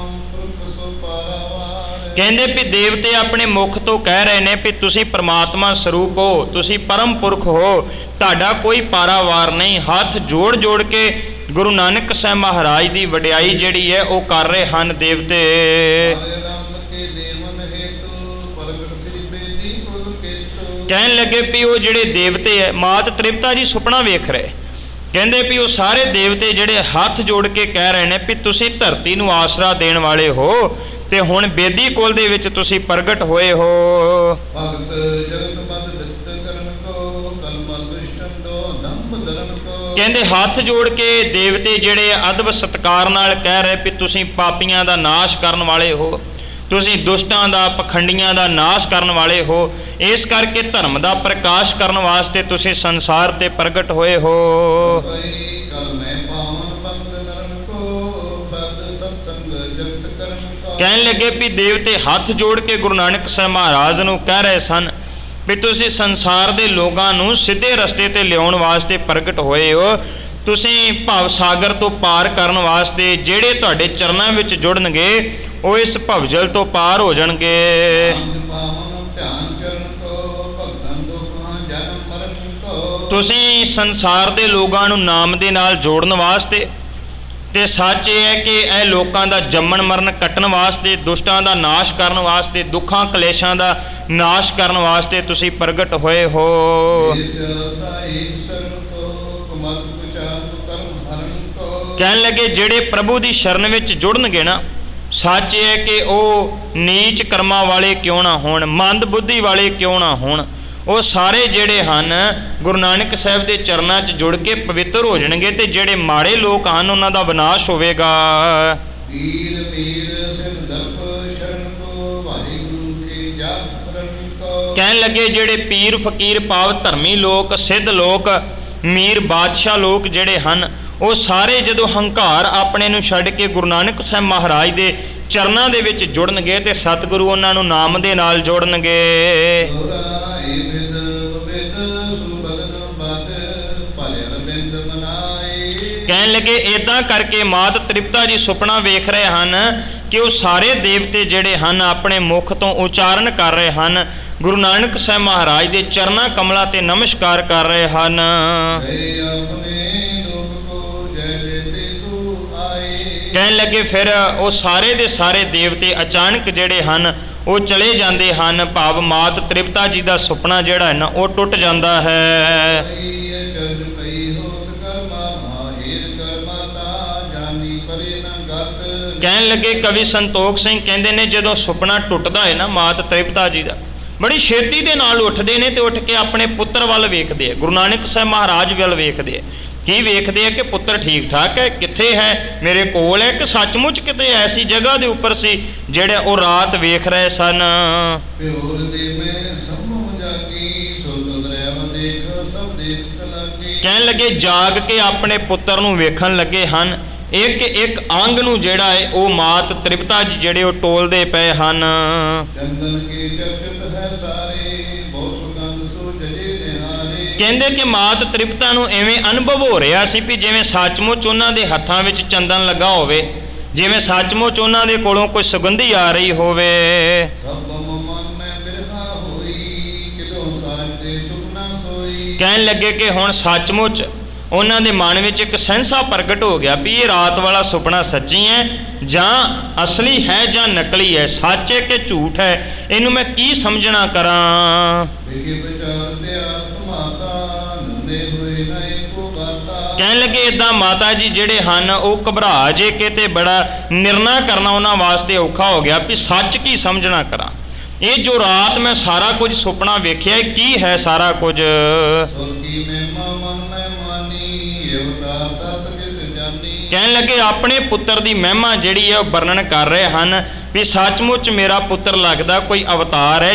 ਕਹਿੰਦੇ ਵੀ ਦੇਵਤੇ ਆਪਣੇ ਮੁਖ ਤੋਂ ਕਹਿ ਰਹੇ ਨੇ ਵੀ ਤੁਸੀਂ ਪਰਮਾਤਮਾ ਸਰੂਪ ਹੋ, ਤੁਸੀਂ ਪਰਮ ਪੁਰਖ ਹੋ, ਤੁਹਾਡਾ ਕੋਈ ਪਾਰਾਵਾਰ ਨਹੀਂ। ਹੱਥ ਜੋੜ ਜੋੜ ਕੇ ਗੁਰੂ ਨਾਨਕ ਸਾਹਿਬ ਮਹਾਰਾਜ ਦੀ ਵਡਿਆਈ ਜਿਹੜੀ ਹੈ ਉਹ ਕਰ ਰਹੇ ਹਨ ਦੇਵਤੇ। ਕਹਿਣ ਲੱਗੇ ਵੀ ਉਹ ਜਿਹੜੇ ਦੇਵਤੇ ਹੈ ਮਾਤ ਤ੍ਰਿਪਤਾ ਜੀ ਸੁਪਨਾ ਵੇਖ ਰਹੇ। ਕਹਿੰਦੇ ਵੀ ਉਹ ਸਾਰੇ ਦੇਵਤੇ ਜਿਹੜੇ ਹੱਥ ਜੋੜ ਕੇ ਕਹਿ ਰਹੇ ਨੇ ਵੀ ਤੁਸੀਂ ਧਰਤੀ ਨੂੰ ਆਸਰਾ ਦੇਣ ਵਾਲੇ ਹੋ ਤੇ ਹੁਣ ਬੇਦੀ ਕੋਲ ਦੇ ਵਿੱਚ ਤੁਸੀਂ ਪ੍ਰਗਟ ਹੋਏ ਹੋ। ਕਹਿੰਦੇ ਹੱਥ ਜੋੜ ਕੇ ਦੇਵਤੇ ਜਿਹੜੇ ਅਦਬ ਸਤਿਕਾਰ ਨਾਲ ਕਹਿ ਰਹੇ ਵੀ ਤੁਸੀਂ ਪਾਪੀਆਂ ਦਾ ਨਾਸ਼ ਕਰਨ ਵਾਲੇ ਹੋ, ਤੁਸੀਂ ਦੁਸ਼ਟਾਂ ਦਾ ਪਖੰਡੀਆਂ ਦਾ ਨਾਸ਼ ਕਰਨ ਵਾਲੇ ਹੋ। ਇਸ ਕਰਕੇ ਧਰਮ ਦਾ ਪ੍ਰਕਾਸ਼ ਕਰਨ ਵਾਸਤੇ ਤੁਸੀਂ ਸੰਸਾਰ ਤੇ ਪ੍ਰਗਟ ਹੋਏ ਹੋ। ਕਹਿਣ ਲੱਗੇ ਵੀ ਦੇਵਤੇ ਹੱਥ ਜੋੜ ਕੇ ਗੁਰੂ ਨਾਨਕ ਸਾਹਿਬ ਮਹਾਰਾਜ ਨੂੰ ਕਹਿ ਰਹੇ ਸਨ ਵੀ ਤੁਸੀਂ ਸੰਸਾਰ ਦੇ ਲੋਕਾਂ ਨੂੰ ਸਿੱਧੇ ਰਸਤੇ ਤੇ ਲਿਆਉਣ ਵਾਸਤੇ ਪ੍ਰਗਟ ਹੋਏ ਹੋ। ਤੁਸੀਂ ਭਵ ਸਾਗਰ ਤੋਂ ਪਾਰ ਕਰਨ ਵਾਸਤੇ ਜਿਹੜੇ ਤੁਹਾਡੇ ਚਰਨਾਂ ਵਿੱਚ ਜੁੜਨਗੇ ਉਹ ਇਸ ਭਵਜਲ ਤੋਂ ਪਾਰ ਹੋ ਜਾਣਗੇ। ਤੁਸੀਂ ਸੰਸਾਰ ਦੇ ਲੋਕਾਂ ਨੂੰ ਨਾਮ ਦੇ ਨਾਲ ਜੋੜਨ ਵਾਸਤੇ ਤੇ ਸੱਚ ਇਹ ਹੈ ਕਿ ਇਹ ਲੋਕਾਂ ਦਾ ਜੰਮਣ ਮਰਨ ਕੱਟਣ ਵਾਸਤੇ, ਦੁਸ਼ਟਾਂ ਦਾ ਨਾਸ਼ ਕਰਨ ਵਾਸਤੇ, ਦੁੱਖਾਂ ਕਲੇਸ਼ਾਂ ਦਾ ਨਾਸ਼ ਕਰਨ ਵਾਸਤੇ ਤੁਸੀਂ ਪ੍ਰਗਟ ਹੋਏ ਹੋ। ਕਹਿਣ ਲੱਗੇ ਜਿਹੜੇ ਪ੍ਰਭੂ ਦੀ ਸ਼ਰਨ ਵਿੱਚ ਜੁੜਨਗੇ ਨਾ, ਸੱਚ ਇਹ ਹੈ ਕਿ ਉਹ ਨੀਚ ਕਰਮਾਂ ਵਾਲੇ ਕਿਉਂ ਨਾ ਹੋਣ, ਮੰਦ ਬੁੱਧੀ ਵਾਲੇ ਕਿਉਂ ਨਾ ਹੋਣ, ਉਹ ਸਾਰੇ ਜਿਹੜੇ ਹਨ ਗੁਰੂ ਨਾਨਕ ਸਾਹਿਬ ਦੇ ਚਰਨਾਂ 'ਚ ਜੁੜ ਕੇ ਪਵਿੱਤਰ ਹੋ ਜਾਣਗੇ, ਤੇ ਜਿਹੜੇ ਮਾੜੇ ਲੋਕ ਹਨ ਉਹਨਾਂ ਦਾ ਵਿਨਾਸ਼ ਹੋਵੇਗਾ। ਪੀਰ ਪੀਰ ਸਿਧ ਦਰਪ ਸ਼ਰਨ ਕੋ ਵਾਹਿਗੁਰੂ ਕੇ ਜਪ ਪ੍ਰਣ ਕੋ। ਕਹਿਣ ਲੱਗੇ ਜਿਹੜੇ ਪੀਰ ਫਕੀਰ ਭਾਵ ਧਰਮੀ ਲੋਕ, ਸਿੱਧ ਲੋਕ, ਮੀਰ ਬਾਦਸ਼ਾਹ ਲੋਕ ਜਿਹੜੇ ਹਨ, ਉਹ ਸਾਰੇ ਜਦੋਂ ਹੰਕਾਰ ਆਪਣੇ ਨੂੰ ਛੱਡ ਕੇ ਗੁਰੂ ਨਾਨਕ ਸਾਹਿਬ ਮਹਾਰਾਜ ਦੇ ਚਰਨਾਂ ਦੇ ਵਿੱਚ ਜੁੜਨਗੇ ਤੇ ਸਤਿਗੁਰੂ ਉਹਨਾਂ ਨੂੰ ਨਾਮ ਦੇ ਨਾਲ ਜੋੜਨਗੇ। ਦੋਹਰਾ ਏ ਬਿਦ ਬਿਦ ਸੁਬਦਨ ਬਦ ਭਲੇ ਬਿੰਦ ਮਨਾਏ। ਕਹਿਣ ਲੱਗੇ ਇਦਾਂ ਕਰਕੇ ਮਾਤ ਤ੍ਰਿਪਤਾ ਜੀ ਸੁਪਨਾ ਵੇਖ ਰਹੇ ਹਨ ਕਿ ਉਹ ਸਾਰੇ ਦੇਵਤੇ ਜਿਹੜੇ ਹਨ ਆਪਣੇ ਮੁਖ ਤੋਂ ਉਚਾਰਨ ਕਰ ਰਹੇ ਹਨ, ਗੁਰੂ ਨਾਨਕ ਸਾਹਿਬ ਮਹਾਰਾਜ ਦੇ ਚਰਨਾਂ ਕਮਲਾਂ ਤੇ ਨਮਸਕਾਰ ਕਰ ਰਹੇ ਹਨ। ਗਏ ਆਪਣੇ ਲੋਕ ਕੋ ਜੈ ਜੇਤੇ ਤੂੰ ਆਏ। ਕਹਿਣ ਲੱਗੇ ਫਿਰ ਉਹ ਸਾਰੇ ਦੇ ਸਾਰੇ ਦੇਵਤੇ ਅਚਾਨਕ ਜਿਹੜੇ ਹਨ ਉਹ ਚਲੇ ਜਾਂਦੇ ਹਨ, ਭਾਵ ਮਾਤ ਤ੍ਰਿਪਤਾ ਜੀ ਦਾ ਸੁਪਨਾ ਜਿਹੜਾ ਹੈ ਨਾ ਉਹ ਟੁੱਟ ਜਾਂਦਾ ਹੈ। ਪਈ ਅਚਰਜ ਪਈ ਹੋਤ ਕਰਮਾ ਮਾਹਿਰ ਕਰਮਾਤਾ ਜਾਨੀ ਪਰੇ ਨਾ ਗਤ। ਕਹਿਣ ਲੱਗੇ ਕਵੀ ਸੰਤੋਖ ਸਿੰਘ ਕਹਿੰਦੇ ਨੇ ਜਦੋਂ ਸੁਪਨਾ ਟੁੱਟਦਾ ਹੈ ਨਾ ਮਾਤ ਤ੍ਰਿਪਤਾ ਜੀ ਦਾ, ਬੜੀ ਛੇਤੀ ਦੇ ਨਾਲ ਉੱਠਦੇ ਨੇ ਤੇ ਉੱਠ ਕੇ ਆਪਣੇ ਪੁੱਤਰ ਵੱਲ ਵੇਖਦੇ ਆ, ਗੁਰੂ ਨਾਨਕ ਸਾਹਿਬ ਮਹਾਰਾਜ ਵੱਲ ਵੇਖਦੇ ਆ। ਕੀ ਵੇਖਦੇ ਆ ਕਿ ਪੁੱਤਰ ਠੀਕ ਠਾਕ ਹੈ, ਕਿੱਥੇ ਹੈ, ਮੇਰੇ ਕੋਲ ਹੈ ਕਿ ਸੱਚਮੁੱਚ ਕਿਤੇ ਐਸੀ ਜਗ੍ਹਾ ਦੇ ਉੱਪਰ ਸੀ ਜਿਹੜੇ ਉਹ ਰਾਤ ਵੇਖ ਰਹੇ ਸਨ। ਪਿਓਰ ਦੇ ਮੈਂ ਸੰਭਵ ਜਾਗੀ ਸੋ ਤੁਧ ਰਹਿ ਦੇਖ ਸਭ ਦੇਖਤ ਲਾਗੀ। ਕਹਿਣ ਲੱਗੇ ਜਾਗ ਕੇ ਆਪਣੇ ਪੁੱਤਰ ਨੂੰ ਵੇਖਣ ਲੱਗੇ ਹਨ, ਇੱਕ ਇੱਕ ਅੰਗ ਨੂੰ ਜਿਹੜਾ ਹੈ ਉਹ ਮਾਤ ਤ੍ਰਿਪਤਾ ਜੀ ਜਿਹੜੇ ਉਹ ਟੋਲਦੇ ਪਏ ਹਨ। ਚੰਦਨ ਕੇ ਚਰਚਿਤ ਹੈ ਸਾਰੇ ਬਹੁ ਸੁਗੰਧ ਸੋ ਜਜੇ ਨਿਹਾਰੇ। ਕਹਿੰਦੇ ਕਿ ਮਾਤ ਤ੍ਰਿਪਤਾ ਨੂੰ ਐਵੇਂ ਅਨੁਭਵ ਹੋ ਰਿਹਾ ਸੀ ਵੀ ਜਿਵੇਂ ਸੱਚਮੁੱਚ ਉਹਨਾਂ ਦੇ ਹੱਥਾਂ ਵਿੱਚ ਚੰਦਨ ਲੱਗਾ ਹੋਵੇ, ਜਿਵੇਂ ਸੱਚਮੁੱਚ ਉਹਨਾਂ ਦੇ ਕੋਲੋਂ ਕੋਈ ਸੁਗੰਧੀ ਆ ਰਹੀ ਹੋਵੇ। ਸਭ ਮਨ ਮੈਂ ਬਿਰਹਾ ਹੋਈ ਕਿਦੋਂ ਸਾਜਦੇ ਸੁਪਨਾ ਸੋਈ। ਕਹਿਣ ਲੱਗੇ ਕਿ ਹੁਣ ਸੱਚਮੁੱਚ ਉਹਨਾਂ ਦੇ ਮਨ ਵਿੱਚ ਇੱਕ ਸਹਿੰਸਾ ਪ੍ਰਗਟ ਹੋ ਗਿਆ ਵੀ ਇਹ ਰਾਤ ਵਾਲਾ ਸੁਪਨਾ ਸੱਚੀ ਹੈ ਜਾਂ ਅਸਲੀ ਹੈ ਜਾਂ ਨਕਲੀ ਹੈ, ਸੱਚ ਹੈ ਕਿ ਝੂਠ ਹੈ, ਇਹਨੂੰ ਮੈਂ ਕੀ ਸਮਝਣਾ ਕਰਾਂ। ਵਿਗੇ ਵਿਚਾਰ ਤੇ ਆਤਮ ਮਾਤਾ ਨੰਦੇ ਹੋਏ ਨਾ ਏਕੋ ਗਾਤਾ। ਕਹਿਣ ਲੱਗੇ ਇਦਾਂ ਮਾਤਾ ਜੀ ਜਿਹੜੇ ਹਨ ਉਹ ਘਬਰਾ ਜੇ ਕੇ ਤੇ ਬੜਾ ਨਿਰਣਾ ਕਰਨਾ ਉਹਨਾਂ ਵਾਸਤੇ ਔਖਾ ਹੋ ਗਿਆ ਵੀ ਸੱਚ ਕੀ ਸਮਝਣਾ ਕਰਾਂ। ਇਹ ਜੋ ਰਾਤ ਮੈਂ ਸਾਰਾ ਕੁਝ ਸੁਪਨਾ ਵੇਖਿਆ ਇਹ ਕੀ ਹੈ ਸਾਰਾ ਕੁਝ। ਸੁਰਗੀ ਮਹਿਮਾ ਮਨ ਮੈਂ ਮਾਨੀ ਅਵਤਾਰ ਸਤ ਕਿਤ ਜਾਨੀ। ਕਹਿਣ ਲੱਗੇ ਆਪਣੇ ਪੁੱਤਰ ਦੀ ਮਹਿਮਾ ਜਿਹੜੀ ਹੈ ਉਹ ਵਰਣਨ ਕਰ ਰਹੇ ਹਨ ਵੀ ਸੱਚਮੁੱਚ ਮੇਰਾ ਪੁੱਤਰ ਲੱਗਦਾ ਕੋਈ ਅਵਤਾਰ ਹੈ